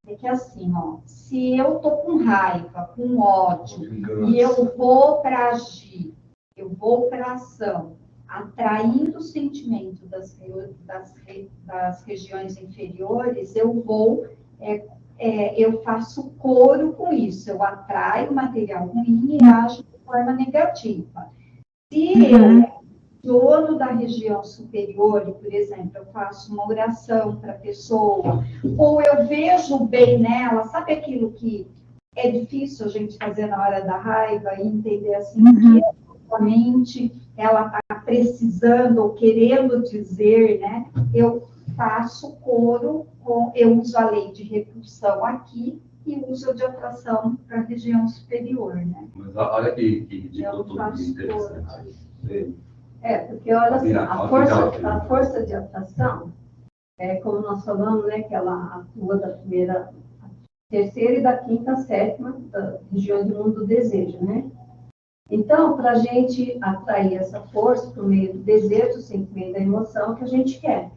É que assim, ó, se eu tô com raiva, com ódio, e eu vou para agir, eu vou para ação, atraindo o sentimento das regiões inferiores, eu faço coro com isso, eu atraio material ruim e ajo de forma negativa. Se eu, dono da região superior, e, por exemplo, eu faço uma oração para a pessoa, ou eu vejo o bem nela, sabe aquilo que é difícil a gente fazer na hora da raiva e entender assim, que realmente ela está precisando ou querendo dizer, né? Eu faço coro, eu uso a lei de repulsão aqui e uso de atração para a região superior, né? Mas olha que Eu tudo faço interessante. Porque olha assim, a força de atração, como nós falamos, né, que ela atua da primeira, terceira e da quinta, sétima, da região do mundo do desejo, né? Então, para a gente atrair essa força por meio do desejo, do sentimento, da emoção que a gente quer.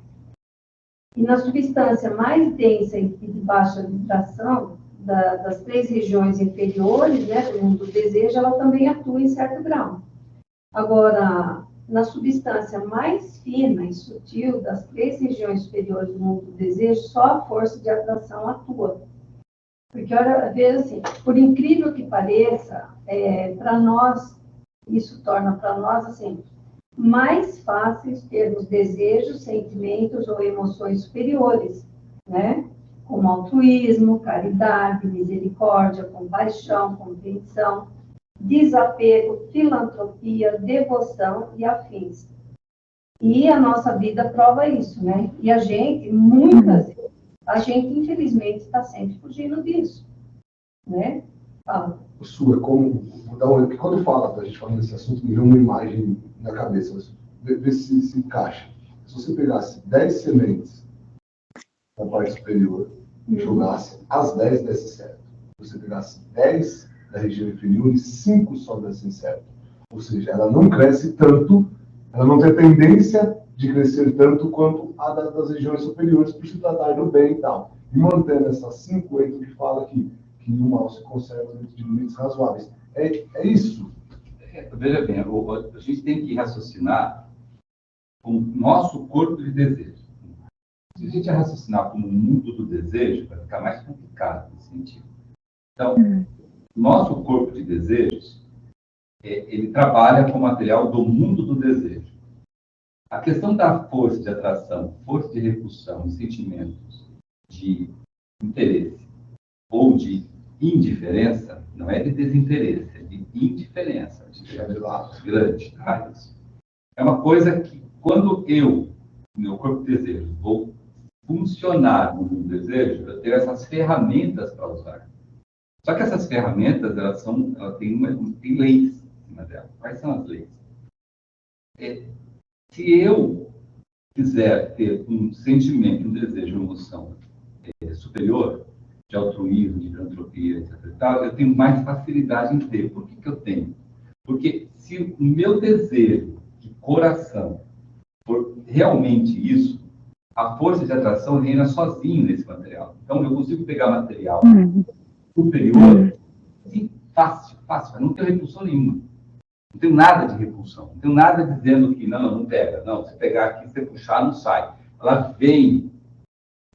E na substância mais densa e de baixa vibração, das três regiões inferiores, né, do mundo do desejo, ela também atua em certo grau. Agora, na substância mais fina e sutil das três regiões superiores do mundo do desejo, só a força de atração atua. Porque, olha, veja assim, por incrível que pareça, para nós, isso torna para nós, assim, mais fácil termos desejos, sentimentos ou emoções superiores, né? Como altruísmo, caridade, misericórdia, compaixão, compreensão, desapego, filantropia, devoção e afins. E a nossa vida prova isso, né? E a gente, muitas vezes, infelizmente, está sempre fugindo disso, né? Su, é como, vou dar um exemplo, porque quando fala, a gente falando desse assunto, me vem uma imagem na cabeça, vê se encaixa. Se você pegasse 10 sementes na parte superior e jogasse, as 10 desse certo. Se você pegasse 10 da região inferior e 5 só dessem certo. Ou seja, ela não cresce tanto, ela não tem tendência de crescer tanto quanto a das regiões superiores, por se tratar do bem e tal. E mantendo essas 5, é que fala que o mal se conserva dentro de limites razoáveis. É isso. Veja bem, a gente tem que raciocinar com o nosso corpo de desejo. Se a gente raciocinar como o mundo do desejo, vai ficar mais complicado nesse sentido. Então, nosso corpo de desejos, ele trabalha com o material do mundo do desejo. A questão da força de atração, força de repulsão, sentimentos de interesse ou de indiferença, não é de desinteresse, é de indiferença, de lado grande. Tá? É uma coisa que, quando meu corpo de desejo, vou funcionar no mundo do desejo, eu tenho essas ferramentas para usar. Só que essas ferramentas, elas têm leis em cima delas. Quais são as leis? Se eu quiser ter um sentimento, um desejo, uma emoção superior, de altruísmo, de filantropia, etc. Eu tenho mais facilidade em ter. Por que eu tenho? Porque se o meu desejo de coração for realmente isso, a força de atração reina sozinho nesse material. Então, eu consigo pegar material superior, assim, fácil, não tenho repulsão nenhuma. Não tenho nada de repulsão. Não tenho nada dizendo que não pega. Não, se pegar aqui, se puxar, não sai. Ela vem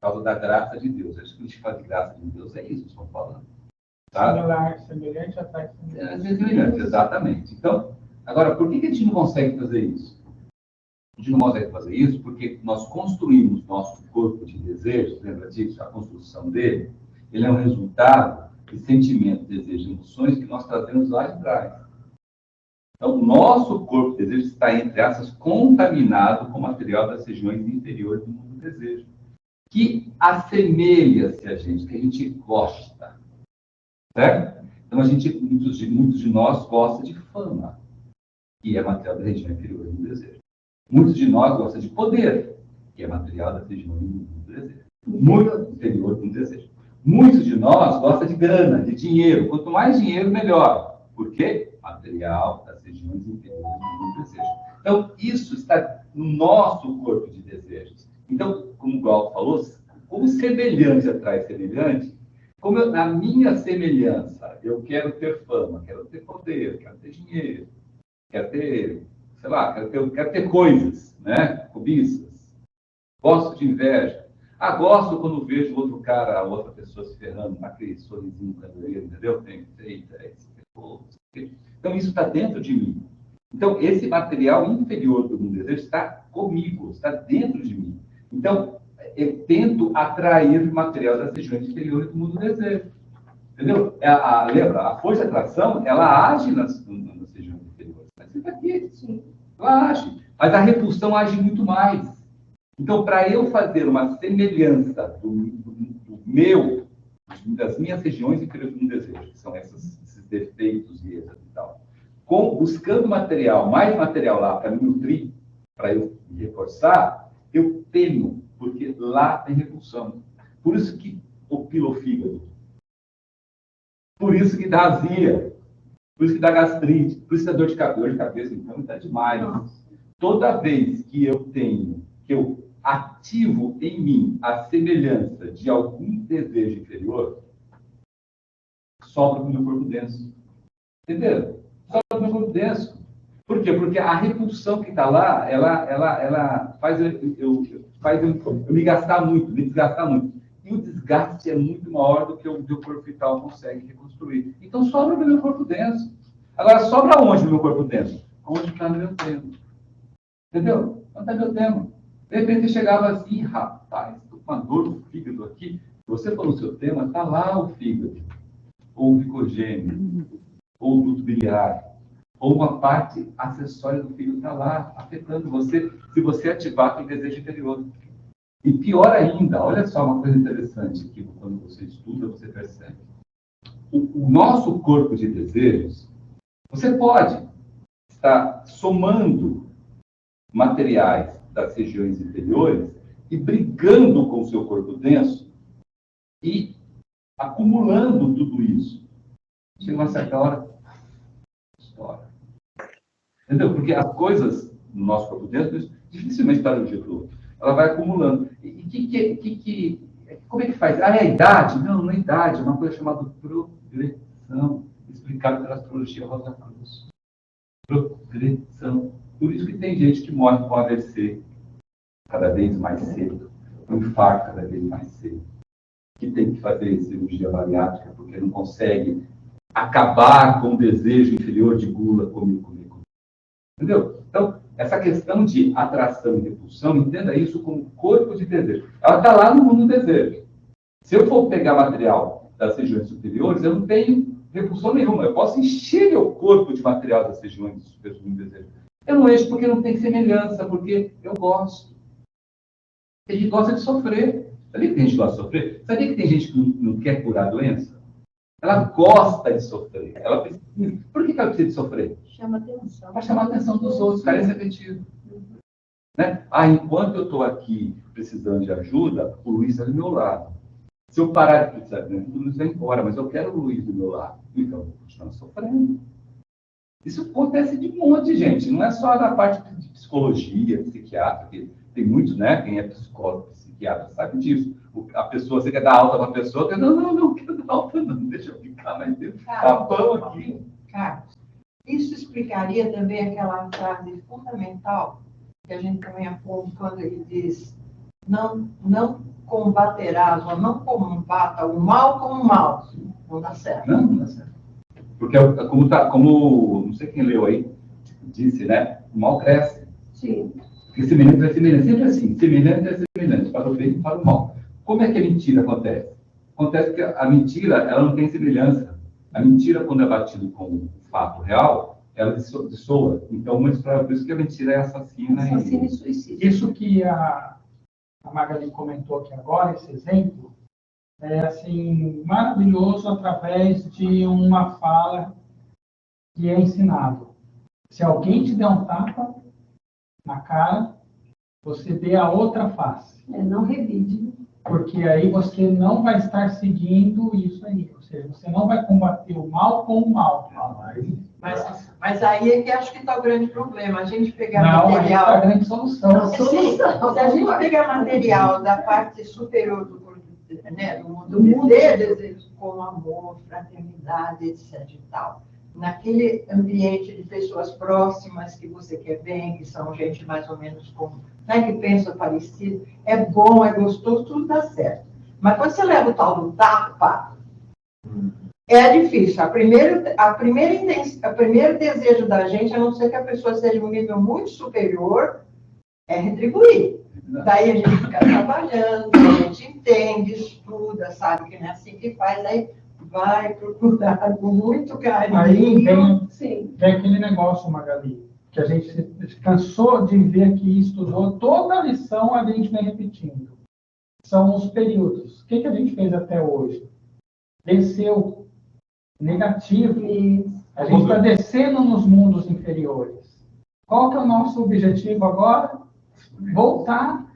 por causa da graça de Deus. Acho que a gente fala de graça de Deus, é isso que estão falando. Tá? Semelhante atrai semelhante. Semelhante, exatamente. Então, agora, por que a gente não consegue fazer isso? A gente não consegue fazer isso porque nós construímos nosso corpo de desejos, lembra disso? A construção dele, ele é um resultado de sentimentos, desejos e emoções que nós trazemos lá de trás. Então, o nosso corpo de desejo está, entre aspas, contaminado com o material das regiões inferiores do mundo do desejo. que assemelha-se a gente, que a gente gosta. Certo? Então, muitos de nós gostam de fama, que é material da região inferior do desejo. Muitos de nós gostam de poder, que é material da região do desejo. Muito inferior do desejo. Muitos de nós gostam de grana, de dinheiro. Quanto mais dinheiro, melhor. Por quê? Material das regiões inferiores do desejo. Então, isso está no nosso corpo de desejos. Então, como o Glauco falou, como semelhante atrai semelhante, como na minha semelhança, eu quero ter fama, quero ter poder, quero ter dinheiro, quero ter, sei lá, quero ter coisas, né? Cobiças. Gosto de inveja. Gosto quando vejo outro cara, outra pessoa se ferrando, naquele sorrisinho candoeiro, entendeu? Então, isso está dentro de mim. Então, esse material inferior do mundo desejo está comigo, está dentro de mim. Então, eu tento atrair material das regiões inferiores do mundo desejo. Entendeu? Lembra, a força de atração, ela age nas regiões inferiores. Mas fica aqui, sim. Ela age. Mas a repulsão age muito mais. Então, para eu fazer uma semelhança das minhas regiões inferiores do mundo desejo, que são esses defeitos e tal, buscando mais material lá para me nutrir, para eu me reforçar, eu temo, porque lá tem repulsão. Por isso que opila o fígado. Por isso que dá azia. Por isso que dá gastrite. Por isso que dá dor de cabeça. Então, dá demais. Toda vez que eu ativo em mim a semelhança de algum desejo inferior, sobra para o meu corpo denso. Entenderam? Sobra para o meu corpo denso. Por quê? Porque a repulsão que está lá, ela faz eu me gastar muito, me desgastar muito. E o desgaste é muito maior do que o meu corpo vital consegue reconstruir. Então, sobra no meu corpo denso. Agora, sobra onde no meu corpo denso? Onde está no meu tema. Entendeu? Onde está meu tema? De repente, você chegava assim, rapaz, estou com uma dor no fígado aqui. Você falou no seu tema, está lá o fígado. Ou o glicogênio, ou o duto biliar, ou uma parte acessória do fígado está lá, afetando você, se você ativar aquele desejo interior. E pior ainda, olha só uma coisa interessante que quando você estuda, você percebe. O nosso corpo de desejos, você pode estar somando materiais das regiões inferiores e brigando com o seu corpo denso e acumulando tudo isso. Chega uma certa hora, estoura. Entendeu? Porque as coisas no nosso corpo denso dificilmente param de um dia para o outro. Ela vai acumulando. E como é que faz? É a idade? Não é idade. É uma coisa chamada progressão, explicada pela astrologia Rosa Cruz. Progressão. Por isso que tem gente que morre com AVC cada vez mais cedo, com infarto cada vez mais cedo, que tem que fazer cirurgia bariátrica porque não consegue acabar com o desejo inferior de gula, comigo. Entendeu? Então, essa questão de atração e repulsão, entenda isso como corpo de desejo. Ela está lá no mundo do desejo. Se eu for pegar material das regiões superiores, eu não tenho repulsão nenhuma. Eu posso encher meu corpo de material das regiões superiores do desejo. Eu não encho porque não tem semelhança, porque eu gosto. A gente gosta de sofrer. Sabia que tem gente que gosta de sofrer? Sabia que tem gente que não quer curar a doença? Ela gosta de sofrer. Ela precisa. Por que ela precisa de sofrer? Chama atenção. Para chamar a atenção dos outros, carência afetiva. Né? Enquanto eu estou aqui precisando de ajuda, o Luiz está do meu lado. Se eu parar de precisar de ajuda, o Luiz vai embora, mas eu quero o Luiz do meu lado. Então, eu vou continuar sofrendo. Isso acontece de um monte de gente, não é só na parte de psicologia, psiquiatra, que tem muitos, né? Quem é psicólogo, psiquiatra, sabe disso. A pessoa, você quer dar alta para uma pessoa, não quero dar alta, não, deixa eu ficar mais tempo. Tá bom aqui. Carlos, isso explicaria também aquela frase fundamental que a gente também aponta quando ele diz: não combaterás, ou não combata o mal com o mal. Não dá certo. Não dá certo. Porque como não sei quem leu aí, disse, né? O mal cresce. Sim. Porque semelhante é semelhante. Sempre assim, semelhante é semelhante, para o bem e para o mal. Como é que a mentira acontece? Acontece que a mentira, ela não tem semelhança. A mentira, quando é batida com o fato real, ela dissoa. Então, por isso que a mentira é assassina. Assassina e suicida. Isso que a a Magali comentou aqui agora, esse exemplo, é assim, maravilhoso através de uma fala que é ensinado. Se alguém te der um tapa na cara, você dê a outra face. Não revide. Porque aí você não vai estar seguindo isso aí. Ou seja, você não vai combater o mal com o mal. Mas aí é que acho que está o grande problema. A gente pegar Não, aí material. está a grande solução. Sim, se a gente pegar material da parte superior do mundo desejo, como amor, fraternidade, etc. e tal, naquele ambiente de pessoas próximas que você quer bem, que são gente mais ou menos como, né, que pensa parecido, é bom, é gostoso, tudo dá certo. Mas quando você leva o tal do tapa, é difícil. O primeiro desejo da gente, a não ser que a pessoa seja um nível muito superior, é retribuir. Daí a gente fica trabalhando, a gente entende, estuda, sabe que não é assim que faz, aí vai procurar com muito carinho. Aí vem aquele negócio, Magali, que a gente se cansou de ver que estudou, toda a lição a gente vem repetindo. São os períodos. O que a gente fez até hoje? Desceu negativo. A gente está descendo nos mundos inferiores. Qual que é o nosso objetivo agora? Voltar.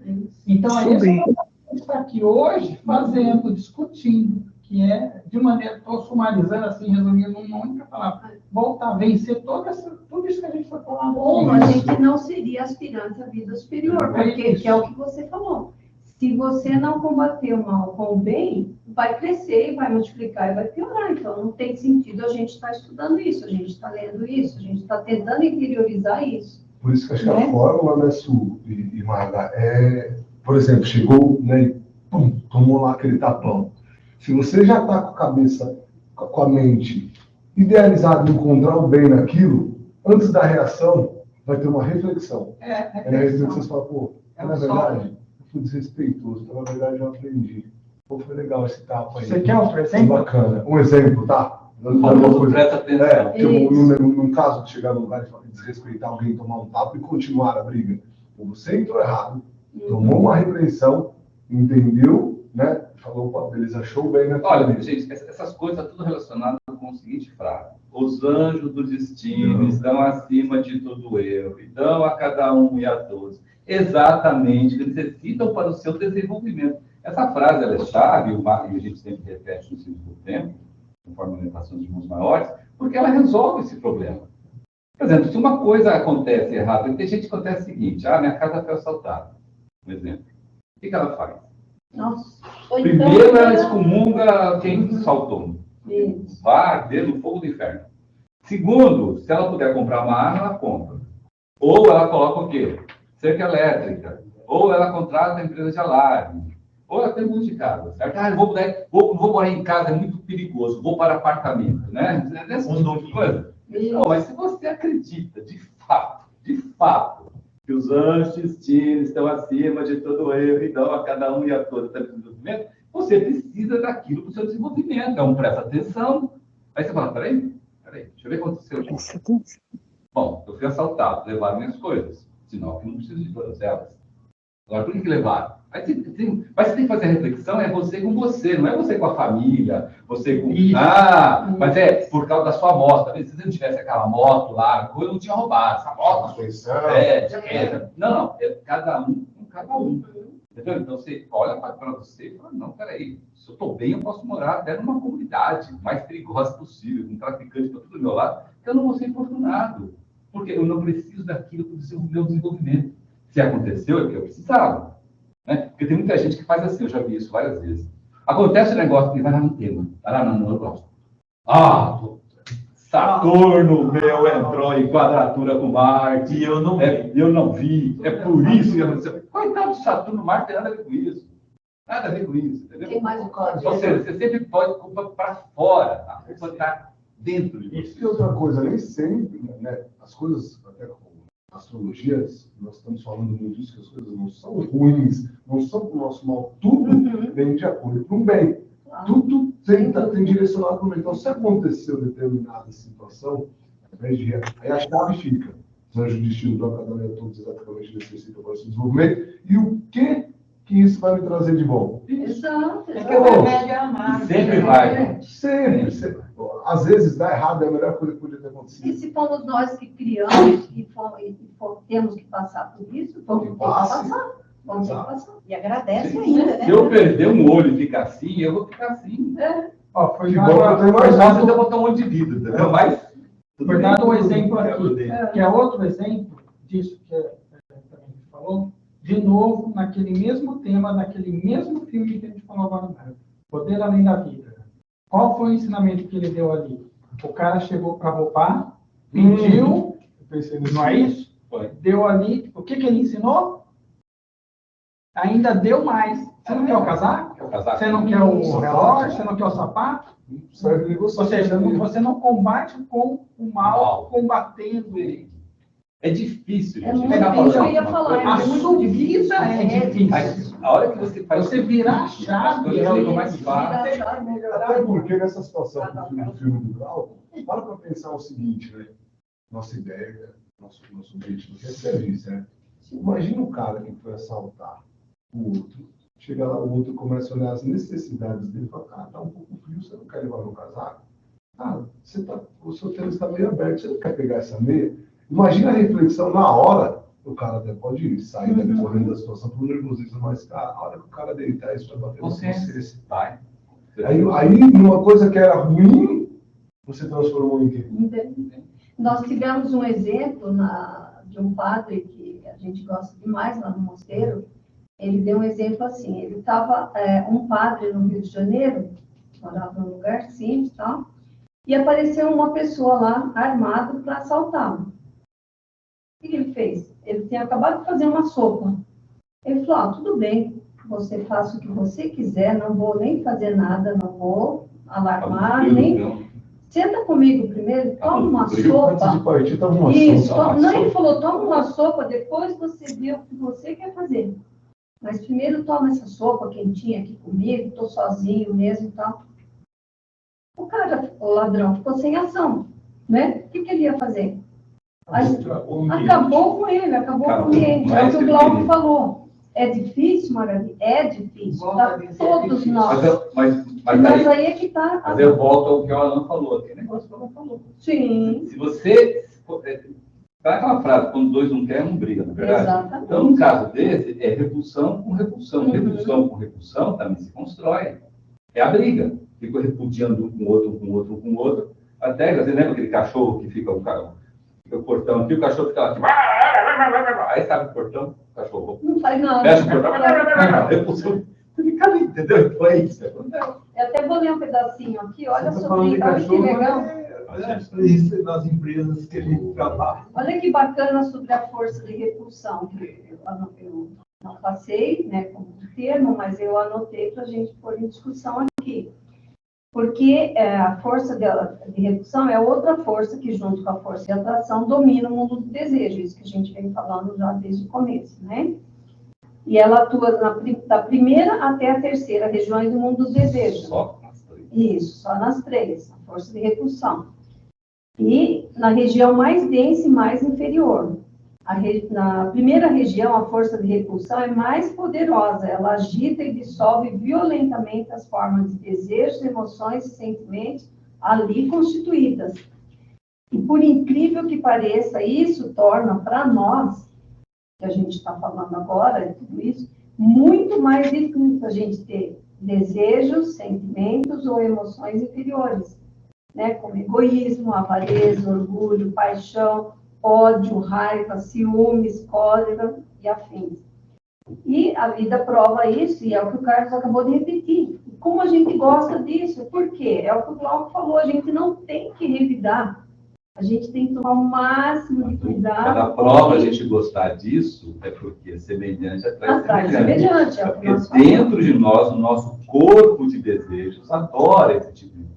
Então, é isso que a gente está aqui hoje fazendo, discutindo, que é, de maneira, estou sumarizando, assim, resumindo numa única palavra, voltar, vencer tudo isso que a gente foi falando. Ou a gente não seria aspirante à vida superior, porque que é o que você falou. Se você não combater o mal com o bem, vai crescer, vai multiplicar e vai piorar. Então, não tem sentido a gente estar estudando isso, a gente está lendo isso, a gente está tentando interiorizar isso. Por isso que acho que a fórmula, né, Su e Marga, por exemplo, chegou, né, e pum, tomou lá aquele tapão. Se você já está com a cabeça, com a mente idealizada em encontrar o bem naquilo, antes da reação, vai ter uma reflexão. É na reflexão que você fala, pô, na verdade, eu fui desrespeitoso, então na verdade eu aprendi. Pô, foi legal esse tapa aí. Você quer outro exemplo? Bacana. Um exemplo, tá? Presta atenção. Num caso de chegar no lugar e desrespeitar alguém, tomar um tapa e continuar a briga. Você entrou errado, tomou uma repreensão, entendeu, né? Falou, pô, beleza, achou bem, né? Olha, gente, essas coisas tudo relacionadas com o seguinte frase: os anjos do destino estão acima de todo erro, e dão a cada um e a todos exatamente o que necessitam para o seu desenvolvimento. Essa frase ela é chave, e a gente sempre repete no segundo tempo, conforme a orientação de irmãos maiores, porque ela resolve esse problema. Por exemplo, se uma coisa acontece errada, tem gente que acontece o seguinte: minha casa foi assaltada, um exemplo. O que ela faz? Nossa. Primeiro, ela excomunga quem assaltou. Vai arder no fogo do inferno. Segundo, se ela puder comprar uma arma, ela compra. Ou ela coloca o quê? Cerca elétrica. Ou ela contrata a empresa de alarme. Ou ela tem um monte de casa, certo? Não vou morar em casa, é muito perigoso. Vou para apartamento, né? Esse tipo de coisa. Não, mas se você acredita, de fato, que os anjos destinos estão acima de todo erro e dão a cada um e a todos o desenvolvimento, você precisa daquilo para o seu desenvolvimento. Presta atenção. Aí você fala, peraí, deixa eu ver o que aconteceu. Bom, eu fui assaltado, levaram minhas coisas. Sinal que não preciso de todas elas. Agora, por que levaram? Mas você tem que fazer a reflexão, é você com você, não é você com a família, você com... mas é por causa da sua moto. Tá vendo? Se você não tivesse aquela moto lá, eu não tinha roubado. Essa moto, não, é cada um com cada um. Entendeu? Então, você olha para você e fala, não, peraí, se eu estou bem, eu posso morar até numa comunidade mais perigosa possível, com traficante para tudo do meu lado, que eu não vou ser infortunado, porque eu não preciso daquilo para o meu desenvolvimento. Se aconteceu, é porque eu precisava. Né? Porque tem muita gente que faz assim, eu já vi isso várias vezes. Acontece um negócio que vai lá no tema, vai lá no negócio. Saturno meu entrou em quadratura com Marte. E eu não vi. É por isso que aconteceu. Coitado do Saturno, Marte tem nada a ver com isso. Nada a ver com isso, entendeu? Tem mais um código. Ou seja, você sempre pode culpa para fora. A culpa está dentro de você. E outra coisa, nem sempre, né? As coisas, até com astrologia, nós estamos falando muito disso, que as coisas não são ruins, não são para o nosso mal. Tudo vem de acordo com o bem. Tudo tem direcionado para o bem. Então, se aconteceu determinada situação, aí a chave fica. Os anjos do destino do cada um a todos exatamente necessitam para o seu desenvolvimento. E o que que isso vai me trazer de bom. Exato, É que o remédio é amargo. Sempre vai. Sempre. Às vezes dá errado, é a melhor coisa que podia ter E acontecido. se fomos nós que criamos temos que passar por isso, vamos ter que passe. passar. Vamos ter que passar. E agradece ainda, né? Se eu perder um olho e ficar assim, eu vou ficar assim. Ó, foi Que bom que eu dado, tenho Mas mais nós ainda botar um monte de vida, entendeu? Mas. foi dado um exemplo aqui, que é outro exemplo disso que a gente falou, de novo, naquele mesmo tema, naquele mesmo filme que a gente falou agora, né? Poder Além da Vida. Qual foi o ensinamento que ele deu ali? O cara chegou para roubar, pediu, Eu pensei nisso. não é isso? Foi. Deu ali, o que ele ensinou? Ainda deu mais. Você não quer o casaco? Quer o casaco? Você não quer o relógio? Você não quer o sapato? Serve de Ou seja, você não combate com o mal, combatendo ele. É difícil, É gente. muito Pegar difícil, pra eu ia falar, uma A coisa. sua vida é difícil. Mas a hora que você faz. Você virar a As chave coisas é ficam mais fáceis. Até porque nessa situação do filme do Glauco, para pensar o seguinte, né? Nossa ideia, nosso objetivo é servir, certo? Imagina o cara que foi assaltar o outro. Chega lá, o outro começa a olhar as necessidades dele e fala, cara, tá um pouco frio, você não quer levar meu casaco? Cara, o seu tênis está meio aberto, você não quer pegar essa meia? Imagina a reflexão na hora, o cara até pode sair dali correndo da situação por nervosismo, mas cara, a hora que o cara deitar, isso vai bater na consciência. Vai. Aí, numa coisa que era ruim, você transformou em quê? Nós tivemos um exemplo de um padre que a gente gosta demais lá no mosteiro. Ele deu um exemplo assim, ele estava, um padre no Rio de Janeiro, morava num lugar simples e tal, e apareceu uma pessoa lá, armado, para assaltá-lo. O que ele fez? Ele tinha acabado de fazer uma sopa. Ele falou, tudo bem, você faça o que você quiser, não vou nem fazer nada, não vou alarmar, nem... Senta comigo primeiro, toma uma Antes sopa. de partir, tava uma Isso, sopa. não, ele falou, toma uma sopa, depois você vê o que você quer fazer. Mas primeiro toma essa sopa quentinha aqui comigo, estou sozinho mesmo e tal. O cara, o ladrão, ficou sem ação, né? O que ele ia fazer? Acabou com ele, acabou com o ambiente. É o que o Glauco falou. É difícil, Magali? É difícil. Tá todos nós. Mas aí é que está. Mas eu volto ao que o Alan falou, aquele negócio que o Alan falou. Sim. Se você. Sabe aquela frase, quando dois não querem, um briga, na verdade? Exatamente. Então, no caso desse, é repulsão com repulsão. Uhum. Repulsão com repulsão também se constrói. É a briga. Fica repudiando um com o outro, um com o outro, um com o outro. Até, você lembra aquele cachorro que fica o portão aqui, o cachorro fica lá. Aí sabe o portão, o cachorro. Não faz nada. Fecha o portão. Repulsão. Fica ali, entendeu? Então é isso. Eu até vou ler um pedacinho aqui, olha Você tá sobre, falando de olha que cachorro, legal. Isso nas empresas que a gente trabalha. Olha que bacana sobre a força de repulsão. Eu não passei, né, como termo, mas eu anotei para a gente pôr em discussão aqui. Porque a força de repulsão é outra força que, junto com a força de atração, domina o mundo do desejo. Isso que a gente vem falando já desde o começo, né? E ela atua da primeira até a terceira regiões do mundo do desejo. Só nas três. Isso, só nas três, a força de repulsão. E na região mais densa e mais inferior. Na primeira região, a força de repulsão é mais poderosa. Ela agita e dissolve violentamente as formas de desejos, emoções e sentimentos ali constituídas. E por incrível que pareça, isso torna para nós, que a gente está falando agora, tudo isso, muito mais difícil a gente ter desejos, sentimentos ou emoções inferiores, né? Como egoísmo, avareza, orgulho, paixão, ódio, raiva, ciúmes, cólera e afins. E a vida prova isso, e é o que o Carlos acabou de repetir. E como a gente gosta disso? Por quê? É o que o Glauco falou, a gente não tem que revidar. A gente tem que tomar o máximo de cuidado. Cada prova a gente gostar disso é porque semelhante atrai semelhante. É o que Porque nós falamos. dentro de nós, o nosso corpo de desejos adora esse tipo de coisa.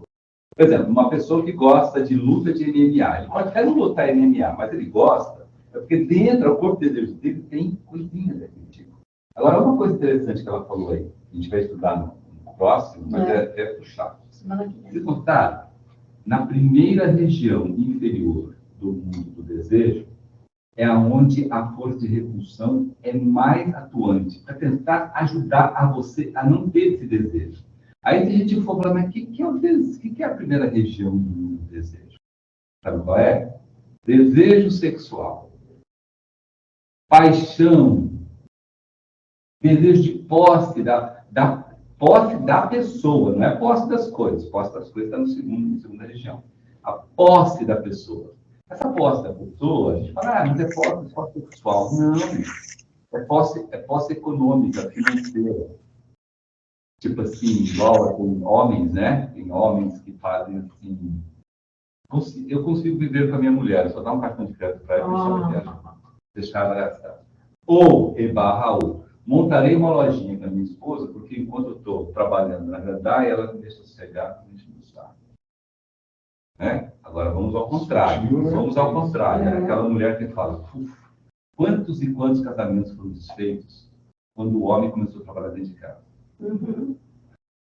Por exemplo, uma pessoa que gosta de luta de MMA, ele pode até não lutar MMA, mas ele gosta, é porque dentro do corpo de desejos dele tem coisinha daquele tipo. Agora, uma coisa interessante que ela falou aí, a gente vai estudar no próximo, mas é até puxar. Semana que vem. Se notar, na primeira região inferior do mundo do desejo, é onde a força de repulsão é mais atuante, para tentar ajudar a você a não ter esse desejo. Aí a gente for falar, mas o que é o desejo? O que é a primeira região do desejo? Sabe qual é? Desejo sexual, paixão, desejo de posse posse da pessoa, não é posse das coisas. Posse das coisas está na segunda região. A posse da pessoa. Essa posse da pessoa, a gente fala, mas é posse sexual. Não, é posse econômica, financeira. Tipo assim, igual tem homens, né? Tem homens que fazem assim, eu consigo viver com a minha mulher, só dar um cartão de crédito para ela, deixar ela gastar. Ou, montarei uma lojinha com a minha esposa, porque enquanto eu estou trabalhando na Hyundai, ela me deixa sossegar, me deixa gostar. Né? Agora vamos ao contrário. É aquela mulher que fala, quantos e quantos casamentos foram desfeitos quando o homem começou a trabalhar dentro de casa? Uhum.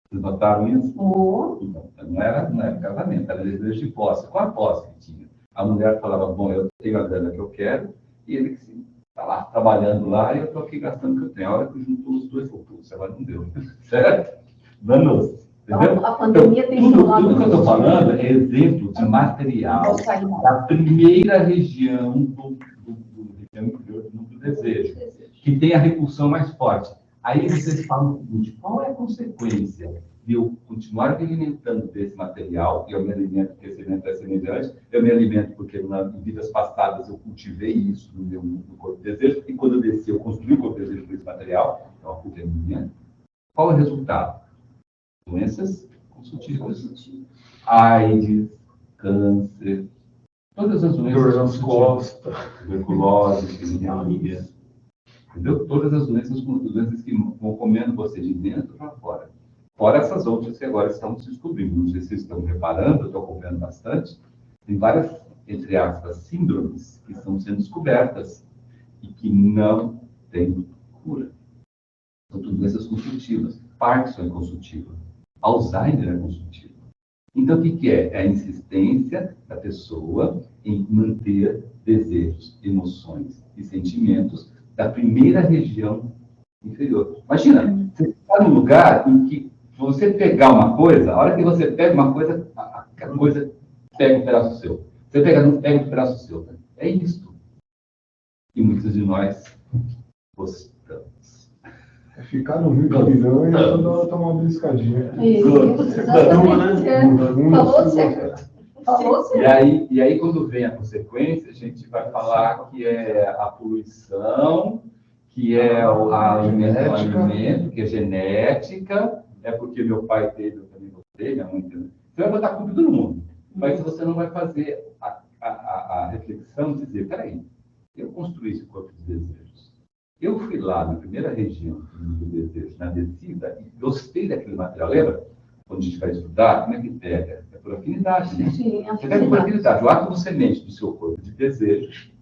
Vocês notaram isso? Oh. Então, não era casamento, era desejo de posse. Qual a posse que tinha? A mulher falava, bom, eu tenho a grana que eu quero, e ele está lá trabalhando lá, e eu estou aqui gastando o que eu tenho. A hora que juntou os dois, você agora não deu. Certo? Danou-se. Entendeu? A pandemia tem tudo que eu estou falando é exemplo de material da primeira região do desejo, que tem a repulsão mais forte. Aí vocês falam o seguinte, qual é a consequência de eu continuar me alimentando desse material, e eu me alimento porque esse alimento é semelhante, eu me alimento porque em vidas passadas eu cultivei isso no corpo de desejo, e quando eu desci eu construí o corpo de desejo com esse material, então a culpa é minha. Qual é o resultado? Doenças consultivas, AIDS, câncer, todas as doenças, Dor nas costas, tuberculose, pneumonia, entendeu? Todas as doenças que vão comendo você de dentro para fora. Fora essas outras que agora estão se descobrindo. Não sei se vocês estão reparando, eu estou acompanhando bastante. Tem várias, entre aspas, síndromes que estão sendo descobertas e que não têm cura. São tudo doenças consultivas. Parkinson é consultiva. Alzheimer é consultivo. Então, o que é? É a insistência da pessoa em manter desejos, emoções e sentimentos da primeira região inferior. Imagina, você está num lugar em que você pegar uma coisa, a hora que você pega uma coisa, a coisa pega um pedaço seu. Você pega um pedaço seu. Tá? É isso. E muitos de nós gostamos. Ficar no Rio Caminhão e toda tomar uma beliscadinha. Falou certo. E aí, quando vem a consequência, a gente vai falar que é a poluição, que é o alimento, que é genética, é porque meu pai teve, eu também vou ter, minha mãe teve. Você vai botar a culpa em todo mundo. Mas você não vai fazer a reflexão de dizer, peraí, eu construí esse corpo de desejos. Eu fui lá na primeira região do desejo, na descida, e gostei daquele material. Lembra? Quando a gente vai estudar, como é que pega? É por afinidade, né? Sim, você pega por afinidade. O átomo semente do seu corpo de desejo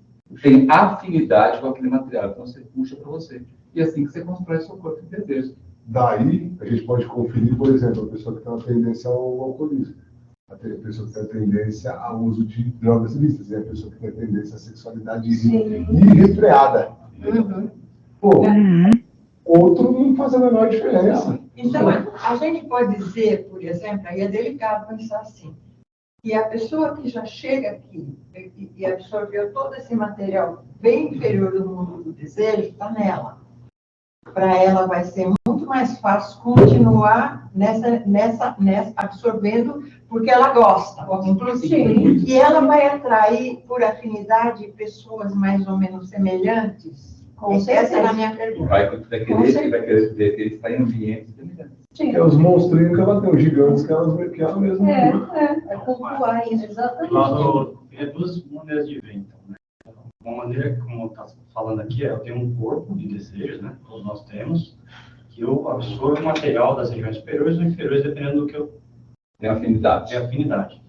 tem afinidade com aquele material. Então você puxa para você. E é assim que você constrói seu corpo de desejo. Daí, a gente pode conferir, por exemplo, a pessoa que tem uma tendência ao alcoolismo, a pessoa que tem a tendência ao uso de drogas ilícitas, e a pessoa que tem a tendência à sexualidade irrefreada. Pô, outro não faz a menor diferença. Então, a gente pode dizer, por exemplo, aí é delicado pensar assim, que a pessoa que já chega aqui e absorveu todo esse material bem inferior do mundo do desejo, está nela. Para ela vai ser muito mais fácil continuar nessa absorvendo, porque ela gosta, inclusive. E ela vai atrair, por afinidade, pessoas mais ou menos semelhantes. Essa é a minha pergunta. Vai querer estar em ambientes semelhantes. Que é os monstrinhos que ela tem, os gigantes que ela mesmo. Vai cultuar isso, exatamente. Tem duas maneiras de ver, então, né? Uma maneira, como está falando aqui, eu tenho um corpo de desejos, né? Todos nós temos, que eu absorvo o material das regiões superiores ou inferiores, dependendo do que eu tenho afinidade.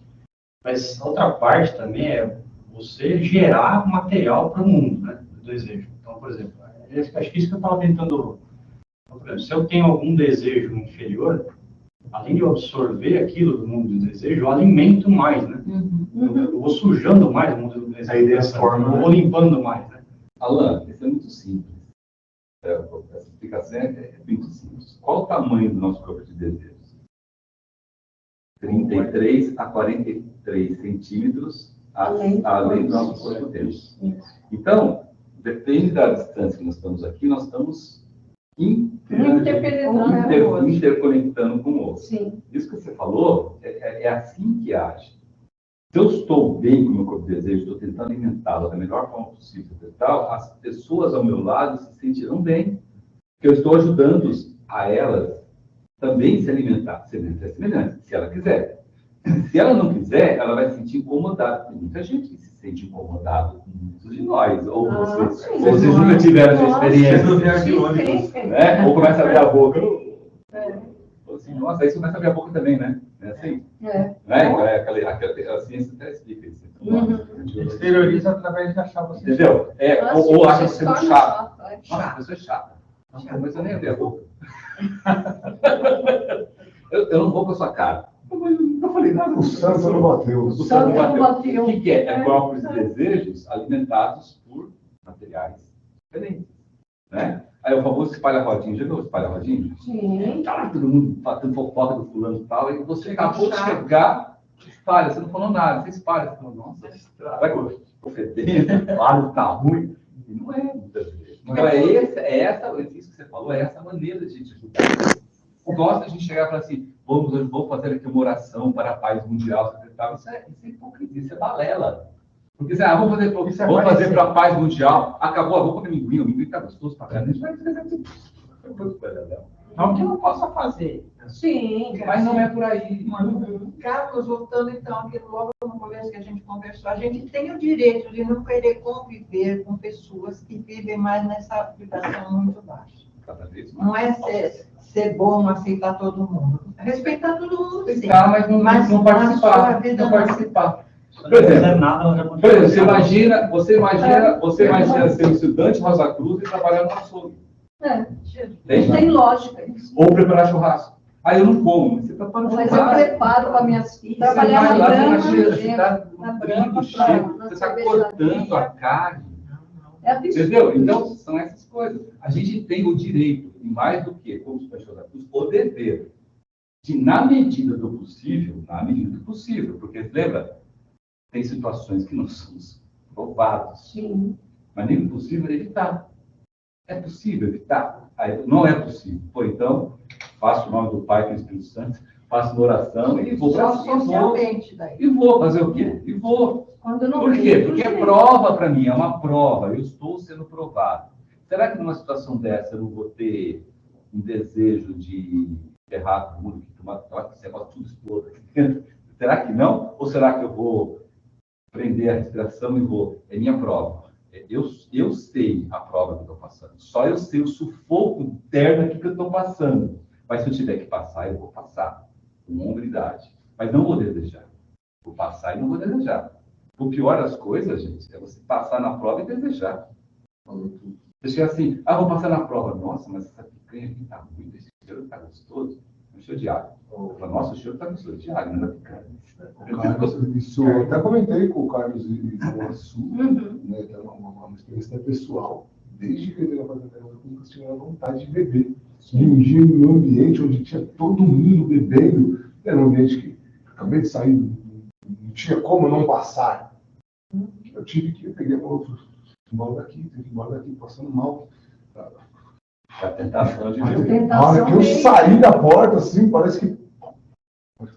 Mas outra parte também é você gerar material para o mundo, né? Do desejo. Então, por exemplo, acho que isso que eu estava tentando. Por exemplo, se eu tenho algum desejo inferior, além de eu absorver aquilo do mundo do desejo, eu alimento mais, né? Eu vou sujando mais o mundo do desejo. Aí dessa forma, eu vou limpando mais, né? Alan, isso é muito simples. Essa explicação é muito simples. Qual o tamanho do nosso corpo de desejos? 33 a 43 centímetros além do nosso corpo dentro. Então, depende da distância que nós estamos aqui, nós estamos interconectando com o outro. Sim. Isso que você falou é assim que age. Se eu estou bem com o meu corpo de desejo, estou tentando alimentá-lo da melhor forma possível, tal, as pessoas ao meu lado se sentirão bem, porque eu estou ajudando a elas também se alimentar, semelhante, se ela quiser. Se ela não quiser, ela vai se sentir incomodada. Tem muita gente que se sente incomodada com muitos de nós. Ou vocês nunca tiveram essa experiência, né? Ou começa a abrir a boca. Assim, nossa, aí você começa a abrir a boca também, né? É assim? A ciência até explica isso. Exterioriza através de achar você. Entendeu? Ou acha você muito chato. Nossa, a pessoa é chata. Mas eu nem abri a boca. Eu não vou com a sua cara. Eu nunca falei nada. O santo não bateu. O santo não bateu. O que é? É corpos e desejos alimentados por materiais diferentes. Né? Aí o famoso espalha-rodinho. Já viu o espalha-rodinho? Sim. Tá lá todo mundo batendo fofoca do fulano e tal. E você acabou de chegar, espalha. Você não falou nada. Você espalha. Você falou, nossa, vai que eu fedendo, claro, tá ruim. E não é muitas vezes. Então isso que você falou, é essa maneira de a gente ajudar. Eu gosto de a gente chegar e falar assim, vamos fazer aqui uma oração para a paz mundial. Isso é hipocrisia, isso é balela. Porque vamos fazer para a paz mundial. Acabou, vou comer amendoim, o amendoim está gostoso para caramba. A gente vai fazer Não que eu não possa fazer. Sim. Mas não é por aí. Carlos, voltando então aqui logo no começo que a gente conversou, a gente tem o direito de não querer conviver com pessoas que vivem mais nessa vibração muito baixa. Não é ser bom, aceitar todo mundo. Respeitar todo mundo, sim. Mas não participar. Não participar. Por exemplo, você imagina ser um estudante Rosa Cruz e trabalhar no açougue. Tem lógica isso. Ou preparar churrasco. Aí eu não como, você prepara churrasco. Mas eu preparo para minhas filhas. Trabalhar na brama, você está cortando a carne. Entendeu? Então, são essas coisas. A gente tem o direito, e mais do que, como os Rosa Cruz, o dever de, na medida do possível, porque, lembra, tem situações que não somos provados. Sim. Mas nem é possível evitar. É possível evitar? Aí, não é possível. Então, faço o nome do Pai, que é o Espírito Santo, faço uma oração e vou para cima. E vou fazer o quê? E vou. Por quê? Porque é prova para mim, é uma prova. Eu estou sendo provado. Será que numa situação dessa eu não vou ter um desejo de errar o mundo, que esse negócio tudo exploda aqui dentro? Será que não? Ou será que eu vou prender a respiração e vou? É minha prova. Eu sei a prova que eu estou passando. Só eu sei o sufoco interno aqui que eu estou passando. Mas se eu tiver que passar, eu vou passar. Com humildade. Mas não vou desejar. Vou passar e não vou desejar. O pior das coisas, gente, é você passar na prova e desejar. Você chega assim, vou passar na prova. Nossa, mas essa picanha aqui está ruim, esse cheiro está gostoso. É um cheiro de água. Nossa, o cheiro está gostoso de água, não é da picanha. Isso, eu até comentei com o Carlos e com a Su, né, que é uma experiência pessoal. Desde que eu entrei na fazenda, eu nunca tinha vontade de beber. Dirigir em um ambiente onde tinha todo mundo bebendo, era um ambiente que acabei de sair, não tinha como não passar. Eu peguei a mão, embora daqui, passando mal. A tentação de beber. Na hora que eu saí da porta, assim, parece que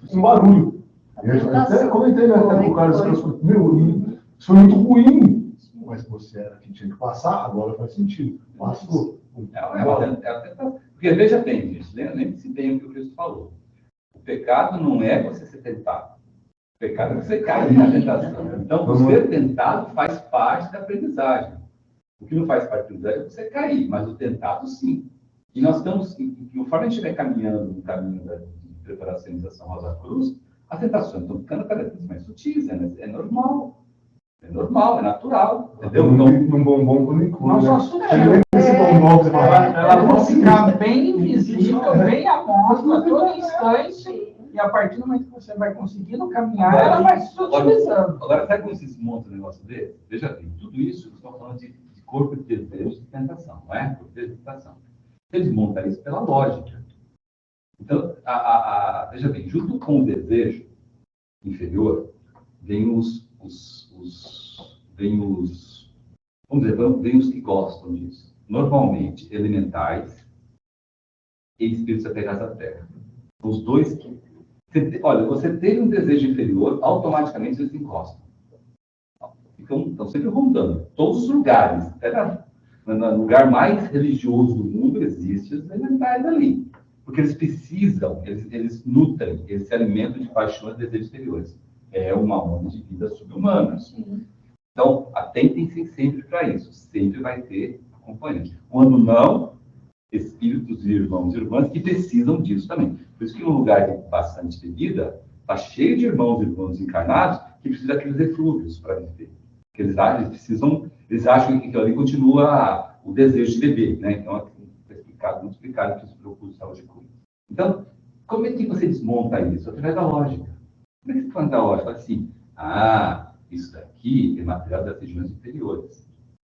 fiz um barulho. Eu até comentei com o Carlos, isso foi muito ruim. Mas você era quem tinha que passar, agora faz sentido. Passou. Porque veja bem, gente, lembre-se bem o que o Cristo falou. O pecado não é você ser tentado. O pecado é você cair na tentação. Então, o ser tentado faz parte da aprendizagem. O que não faz parte da aprendizagem é você cair, mas o tentado, sim. E nós estamos, conforme a gente vai caminhando no caminho de preparação da São Rosa Cruz, as tentações estão ficando cada vez mais sutis, é normal. É normal, é natural. Entendeu? Num bombom por enquanto. Não só sutil. Ela vai ficar bem invisível, bem à mostra, a todo instante. E a partir do momento que você vai conseguindo caminhar, ela vai se sutilizando. Agora, sabe como se monta um negócio desse? Veja bem, tudo isso, nós estamos falando de corpo de desejo e tentação, não é? Corpo de desejo e tentação. Você desmonta isso pela lógica. Então, veja bem, junto com o desejo inferior, vem vem os que gostam disso. Normalmente, elementais e espíritos apegados à Terra. Os dois que... Olha, você teve um desejo inferior, automaticamente eles encostam. Estão sempre rondando. Todos os lugares. No lugar mais religioso do mundo, existem os elementais ali. Porque eles precisam, eles nutrem, eles se alimentam de paixões e desejos exteriores. É uma onda de vida subhumana. Então, atentem-se sempre para isso. Sempre vai ter acompanhante. Quando não, espíritos de irmãos e irmãs que precisam disso também. Por isso que num lugar de bastante bebida, está cheio de irmãos e irmãs encarnados que precisam daqueles eflúvios para viver. Porque eles acham que ali continua o desejo de beber, né? Então, muito explicado que isso preocupa de saúde pública. Então, como é que você desmonta isso? Através da lógica. Como é que você faz da lógica? Assim, isso daqui é material das regiões inferiores.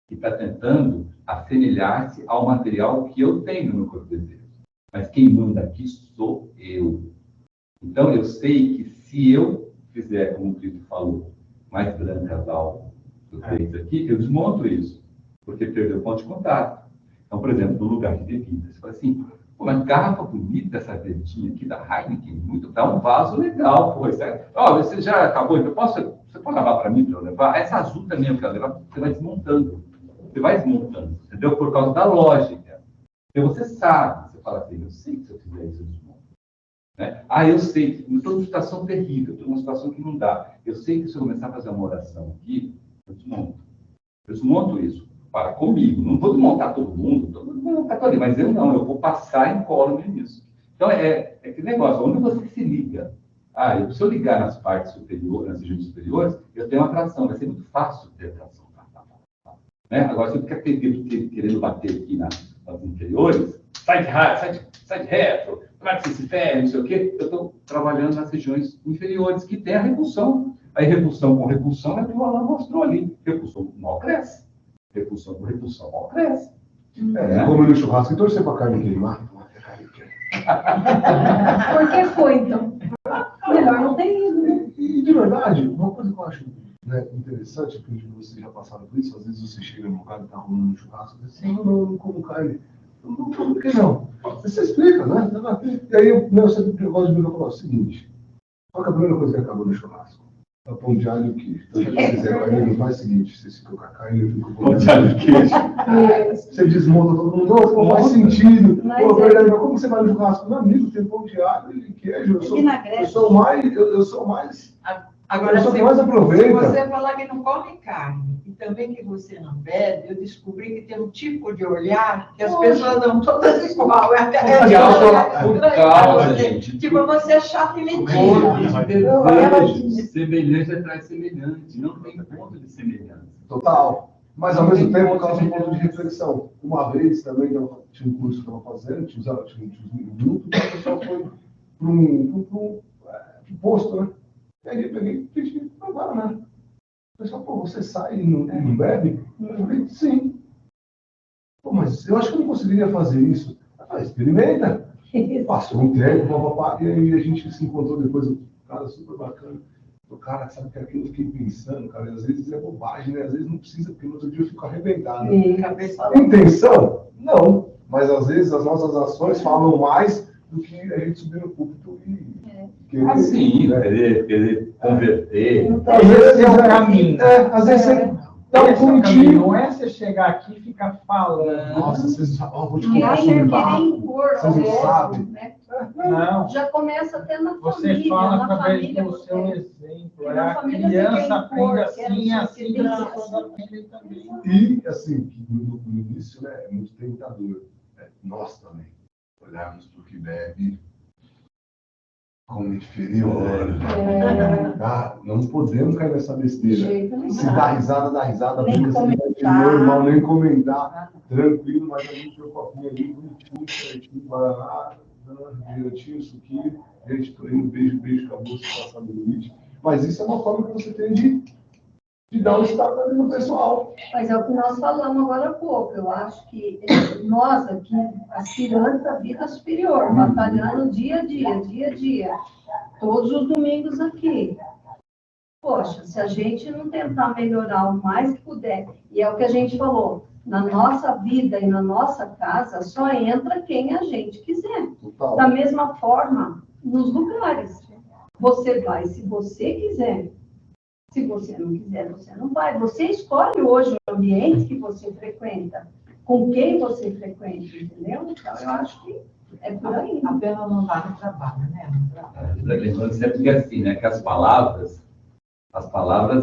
E está tentando assemelhar-se ao material que eu tenho no meu corpo de desejo. Mas quem manda aqui sou eu. Então, eu sei que se eu fizer, como o Cristo falou, mais brancas ao peito aqui, eu desmonto isso. Porque perdeu o ponto de contato. Então, por exemplo, no lugar de bebida, você fala assim, pô, mas garrafa bonita essa verdinha aqui da Heineken, dá um vaso legal, pô. Você já acabou, então você pode lavar para mim para eu levar? Essa azul também eu quero levar, você vai desmontando. Você vai desmontando, entendeu? Por causa da lógica. Então, você sabe, você fala assim, eu sei que se eu fizer isso, eu desmonto. Né? Eu sei que estou numa situação terrível, estou numa situação que não dá. Eu sei que se eu começar a fazer uma oração aqui, eu desmonto. Eu desmonto isso. Para comigo, não vou desmontar todo mundo ali, mas eu não, eu vou passar incólume nisso. Então, é que negócio, onde você se liga? Se eu ligar nas partes superiores, nas regiões superiores, eu tenho atração, vai ser muito fácil ter atração. Né? Agora, se eu ficar querendo bater aqui nas inferiores, sai de reto, como é que você se ferra, não sei o quê, eu estou trabalhando nas regiões inferiores, que tem a repulsão. Aí, repulsão com repulsão, é o que o Alain mostrou ali. Repulsão mal cresce. Repulsão com repulsão mal cresce. Comer no churrasco e torcer para a carne queimar. Por que foi, então? Melhor não ter ido, né? E de verdade, uma coisa que eu acho interessante, porque vocês já passaram por isso, às vezes você chega num lugar e está rolando um churrasco e diz assim, não como carne. Por que não? Você explica, né? E aí eu sempre gosto de me falar o seguinte, qual que é a primeira coisa que acabou no churrasco? É o pão de alho e queijo. Então, se você quiser carne, faz o seguinte, você fica com a carne, eu fico com o pão de alho e queijo. Você desmonta todo mundo, não faz sentido. Pô, verdade, mas como você vai no churrasco? Meu amigo, tem pão de alho e queijo. Eu sou mais... Agora, se você falar que não come carne e também que você não bebe, eu descobri que tem um tipo de olhar que as pessoas dão todas igual. Por causa, gente. Tipo, você é chato e mentira. Semelhante atrás semelhante. Não tem ponto de semelhança. Total. Mas, ao mesmo tempo, causa um ponto de reflexão. Uma vez também, eu tinha um curso que eu estava fazendo, tinha um grupo, e o pessoal foi para um posto, né? E aí eu peguei e pedi, não vai, né? O pessoal, pô, você sai e não bebe? Eu falei, sim. Pô, mas eu acho que eu não conseguiria fazer isso. Eu falei, experimenta. Passou um tempo, papapá, e aí a gente se encontrou depois, um cara super bacana. O cara, sabe que aquilo eu fiquei pensando, cara, às vezes é bobagem, né? Às vezes não precisa, porque no outro dia eu fico arrebentado. Intenção? Não. Mas às vezes as nossas ações falam mais do que a gente subir no púlpito e... Sim, querer converter. Às vezes é o caminho. Às vezes você dá um pontinho. Não é você chegar aqui e ficar falando. Nossa, vocês vou te E contar aí sobre querer barco. impor Vocês não sabem. né? Não. Já começa até na Você família. fala na através família do você... seu exemplo. Na A família você criança quer impor, aprende quer assim, não assim, sei o que, a tem pessoa aprende também. E, assim, que no início, né, é muito tentador. Nós também olharmos para o que bebe como inferior. Não podemos cair nessa besteira. Se dá risada, dá risada. Nem comentar. Normal, nem comentar. Tranquilo, mas a gente tem um copinho ali, bonitinho, certinho, guaraná, direitinho, suquinho. Gente, tô indo, beijo, acabou, se passar do limite. Mas isso é uma forma que você tem de de dar um estado no pessoal. Mas é o que nós falamos agora há pouco. Eu acho que nós aqui, aspirantes à vida superior, batalhando dia a dia, todos os domingos aqui. Poxa, se a gente não tentar melhorar o mais que puder, e é o que a gente falou, na nossa vida e na nossa casa, só entra quem a gente quiser. Total. Da mesma forma, nos lugares. Você vai se você quiser. Se você não quiser, você não vai. Você escolhe hoje o ambiente que você frequenta, com quem você frequenta, entendeu? Então, eu acho que é por aí. A pena não vale o trabalho, né? Lembrando sempre que é assim, né? Que as palavras,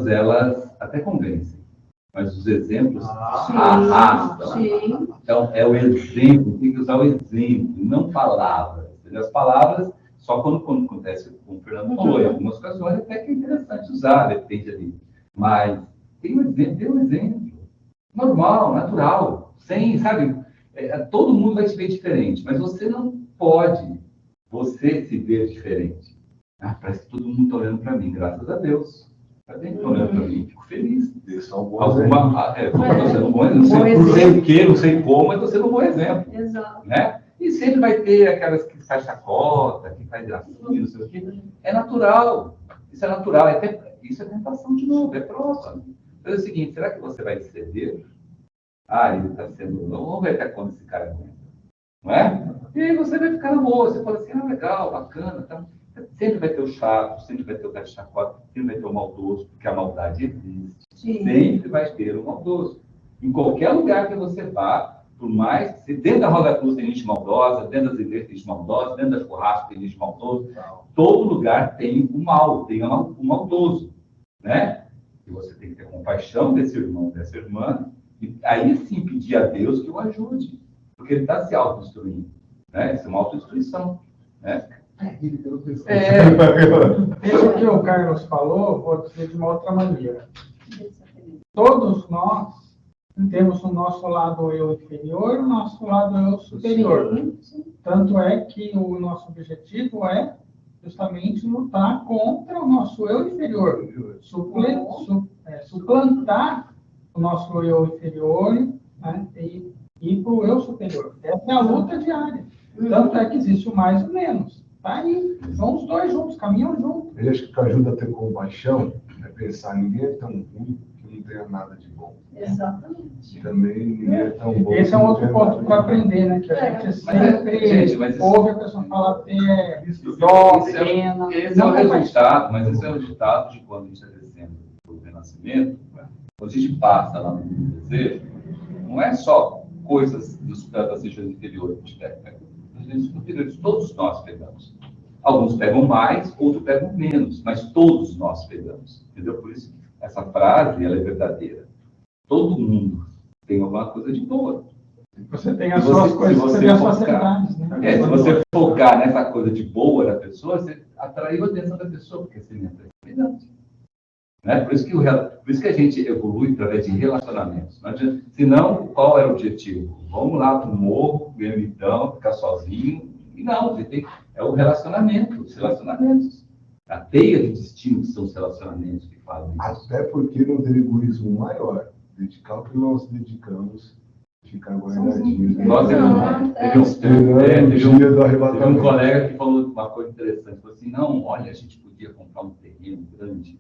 elas até convencem, mas os exemplos arrastam. Sim. Então, é o exemplo, tem que usar o exemplo, não palavras. Entendeu? As palavras, só quando acontece, como o Fernando falou, em algumas ocasiões até que é interessante usar, depende ali. Mas tem um exemplo. Normal, natural, sem, sabe? Todo mundo vai te ver diferente, mas você não pode você se ver diferente. Parece que todo mundo está olhando para mim, graças a Deus. Está olhando para mim, fico feliz. Esse é um bom Você é um bom exemplo. Bom Não sei o que, não sei como, mas você é um bom exemplo. Exato. Né? E sempre vai ter aquelas que faz chacota, que faz gracinha, não sei o quê. É natural. Isso é natural. Isso é tentação de novo, é prova. Então é o seguinte, será que você vai ceder? Ele está sendo... Vamos ver até quando esse cara aguenta. Não é? E aí você vai ficar na boa. Você fala assim, legal, bacana. Tá? Sempre vai ter o chato, sempre vai ter o cara de chacota, sempre vai ter o maldoso, porque a maldade existe. Sim. Sempre vai ter o maldoso. Em qualquer lugar que você vá, por mais que dentro da Roda Cruz tem gente maldosa, dentro das igrejas tem gente maldosa, dentro da churrasco tem gente maldosa, todo lugar tem o mal, tem o maldoso, né? E você tem que ter compaixão desse irmão, dessa irmã, e aí sim pedir a Deus que o ajude, porque ele está se autodestruindo, né? Isso é uma autodestruição, né? Isso que o Carlos falou, vou dizer de uma outra maneira. Todos nós temos o nosso lado eu inferior e o nosso lado eu superior. Tanto é que o nosso objetivo é justamente lutar contra o nosso eu inferior, suplantar o nosso eu inferior, né, e ir para o eu superior. Essa é a luta diária. Tanto é que existe o mais e o menos. Tá aí, são os dois juntos, caminham juntos. Eu acho que o que ajuda a ter compaixão é pensar, ninguém é tão ruim que não tenha nada de bom. Exatamente. Também ninguém é tão bom. Esse é um outro ponto para aprender, né? Que a gente sempre ouve a pessoa falar dó, pena. Esse é o resultado, mas esse é o resultado de quando a gente está descendo do renascimento, quando a gente passa lá no desejo, não é só coisas das regiões inferiores que a gente pega. As regiões inferiores, todos nós pegamos. Alguns pegam mais, outros pegam menos, mas todos nós pegamos. Entendeu? Por isso, essa frase, ela é verdadeira. Todo mundo tem alguma coisa de boa. Você tem as suas coisas, você tem as suas facilidades, né? Se você focar nessa coisa de boa da pessoa, você atraiu a atenção da pessoa, porque você não é verdade. Né? Por isso que a gente evolui através de relacionamentos. Não adianta, senão, qual é o objetivo? Vamos lá para o morro, ermitão, ficar sozinho. E não, é o relacionamento, os relacionamentos. A teia de destino que são os relacionamentos que fazem isso. Até porque não tem egoísmo maior. Dedicar o que nós dedicamos, ficar guardadinho. Nós teve um colega que falou uma coisa interessante. Falou assim, não, olha, a gente podia comprar um terreno grande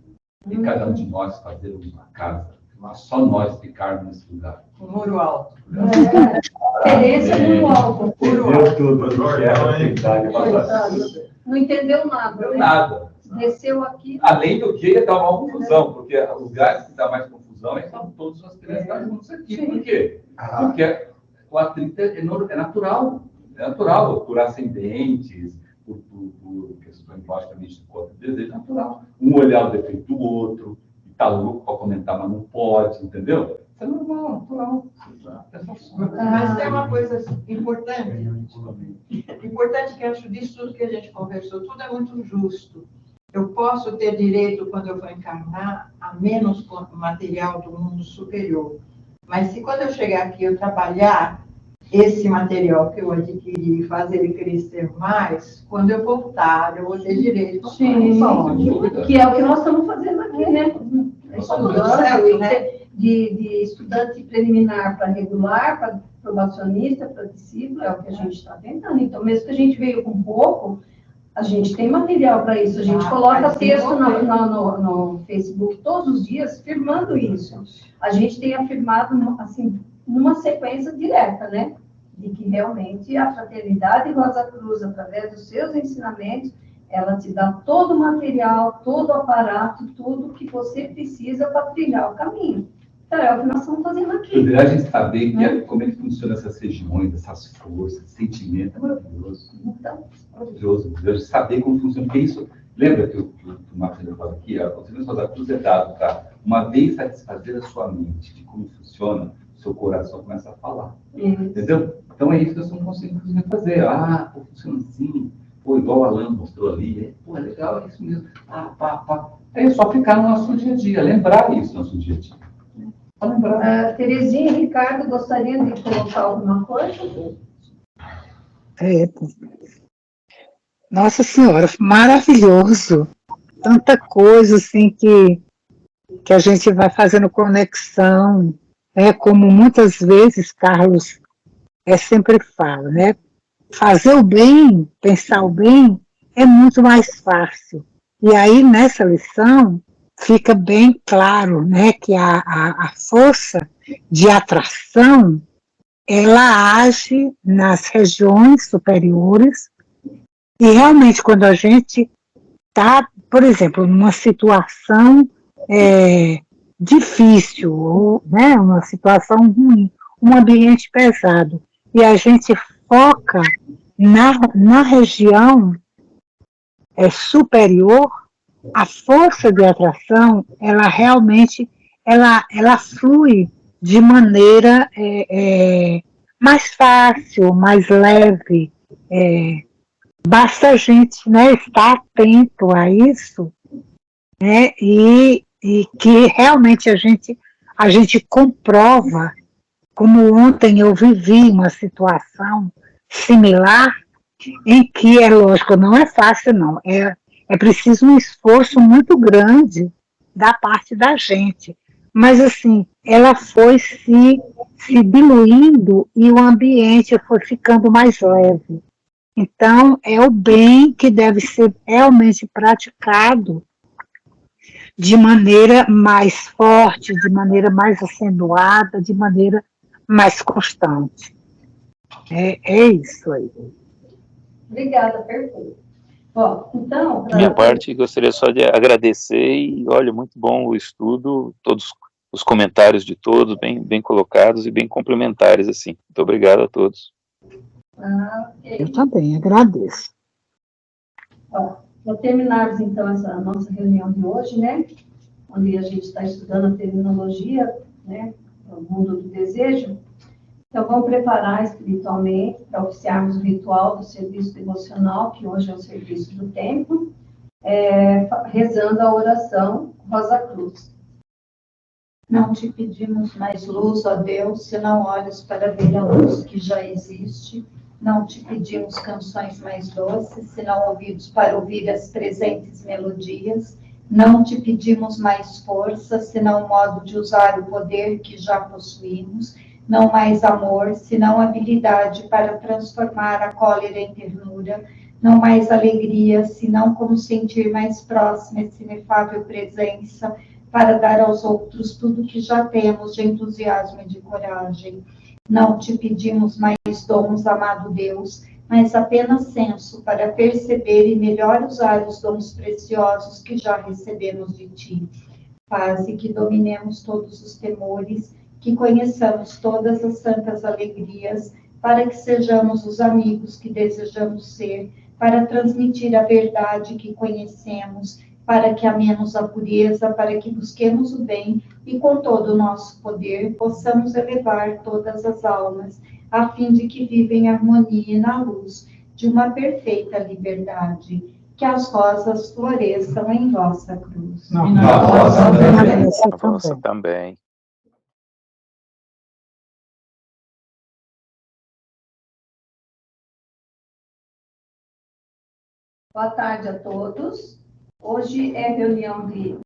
e cada um de nós fazer uma casa. Mas só nós ficarmos nesse lugar. O muro alto. Referência no alto. Entendeu tudo. Não entendeu nada. Não Né? nada. Desceu aqui. Além do que, dá uma confusão, porque lugares que dá mais confusão são todos os crianças juntos aqui. Por quê? Porque o atrito é natural. É natural, por ascendentes, por questões logicamente de desejo natural. Um olhar o defeito do outro, e tá louco para comentar, mas não pode, entendeu? Isso é normal, natural. Mas tem uma coisa importante. Importante que eu acho disso tudo que a gente conversou, tudo é muito justo. Eu posso ter direito, quando eu for encarnar, a menos material do mundo superior. Mas se quando eu chegar aqui eu trabalhar esse material que eu adquiri e fazer ele crescer mais, quando eu voltar, eu vou ter direito. Sim, que é o que nós estamos fazendo aqui, né? estudante, né? de estudante preliminar para regular, para probacionista, para discípulo, é o que a gente está tentando. Então, mesmo que a gente veio com pouco, a gente tem material para isso. A gente coloca texto no Facebook todos os dias, firmando isso. A gente tem afirmado, assim, numa sequência direta, né? De que realmente a Fraternidade Rosa Cruz, através dos seus ensinamentos, ela te dá todo o material, todo o aparato, tudo que você precisa para trilhar o caminho. Então, é o que nós estamos fazendo aqui. A gente saber como é que funciona essas regiões, essas forças, sentimento, é maravilhoso. Então, Maravilhoso. A gente saber como funciona. Porque isso, lembra que o Marcelo falou aqui, o Conselho da Cruz é dado para, uma vez satisfazer a sua mente de como funciona, o seu coração começa a falar. Entendeu? Então é isso que nós estamos conseguindo fazer. Pô, funciona assim. Pô, igual o Alan mostrou ali. Pô, é legal, é isso mesmo. É só ficar no nosso dia a dia, lembrar isso no nosso dia a dia. Só lembrar. Terezinha e Ricardo, gostariam de colocar alguma coisa? Nossa Senhora, maravilhoso. Tanta coisa assim que a gente vai fazendo conexão, como muitas vezes Carlos sempre fala, né? Fazer o bem, pensar o bem, é muito mais fácil. E aí, nessa lição, fica bem claro, né, que a força de atração, ela age nas regiões superiores, e realmente quando a gente está, por exemplo, numa situação difícil, ou, né, uma situação ruim, um ambiente pesado, e a gente foca na região superior, a força de atração, ela realmente, ela flui de maneira mais fácil, mais leve. Basta a gente, né, estar atento a isso, né, e que realmente a gente comprova, como ontem eu vivi uma situação similar, em que, é lógico, não é fácil, não. É preciso um esforço muito grande da parte da gente. Mas, assim, ela foi se diluindo e o ambiente foi ficando mais leve. Então, é o bem que deve ser realmente praticado de maneira mais forte, de maneira mais acentuada, de maneira mais constante. É isso aí. Obrigada, perfeito. Bom, então... Da minha parte, gostaria só de agradecer e, olha, muito bom o estudo, todos os comentários de todos, bem colocados e bem complementares, assim. Muito obrigado a todos. Okay. Eu também agradeço. Para terminarmos, então, essa nossa reunião de hoje, né, onde a gente está estudando a terminologia, né, o mundo do desejo, então vamos preparar espiritualmente para oficiarmos o ritual do serviço devocional, que hoje é o serviço do templo, rezando a oração Rosa Cruz. Não te pedimos mais luz, ó Deus, senão olhos para ver a luz que já existe. Não te pedimos canções mais doces, senão ouvidos para ouvir as presentes melodias. Não te pedimos mais força, senão modo de usar o poder que já possuímos. Não mais amor, senão habilidade para transformar a cólera em ternura. Não mais alegria, senão como sentir mais próxima essa inefável presença, para dar aos outros tudo que já temos de entusiasmo e de coragem. Não te pedimos mais dons, amado Deus, mas apenas senso para perceber e melhor usar os dons preciosos que já recebemos de ti. Faze que dominemos todos os temores, que conheçamos todas as santas alegrias, para que sejamos os amigos que desejamos ser, para transmitir a verdade que conhecemos, para que amemos a pureza, para que busquemos o bem e com todo o nosso poder possamos elevar todas as almas, a fim de que vivem em harmonia e na luz de uma perfeita liberdade. Que as rosas floresçam em vossa cruz. A vossa também. Boa tarde a todos. Hoje é reunião de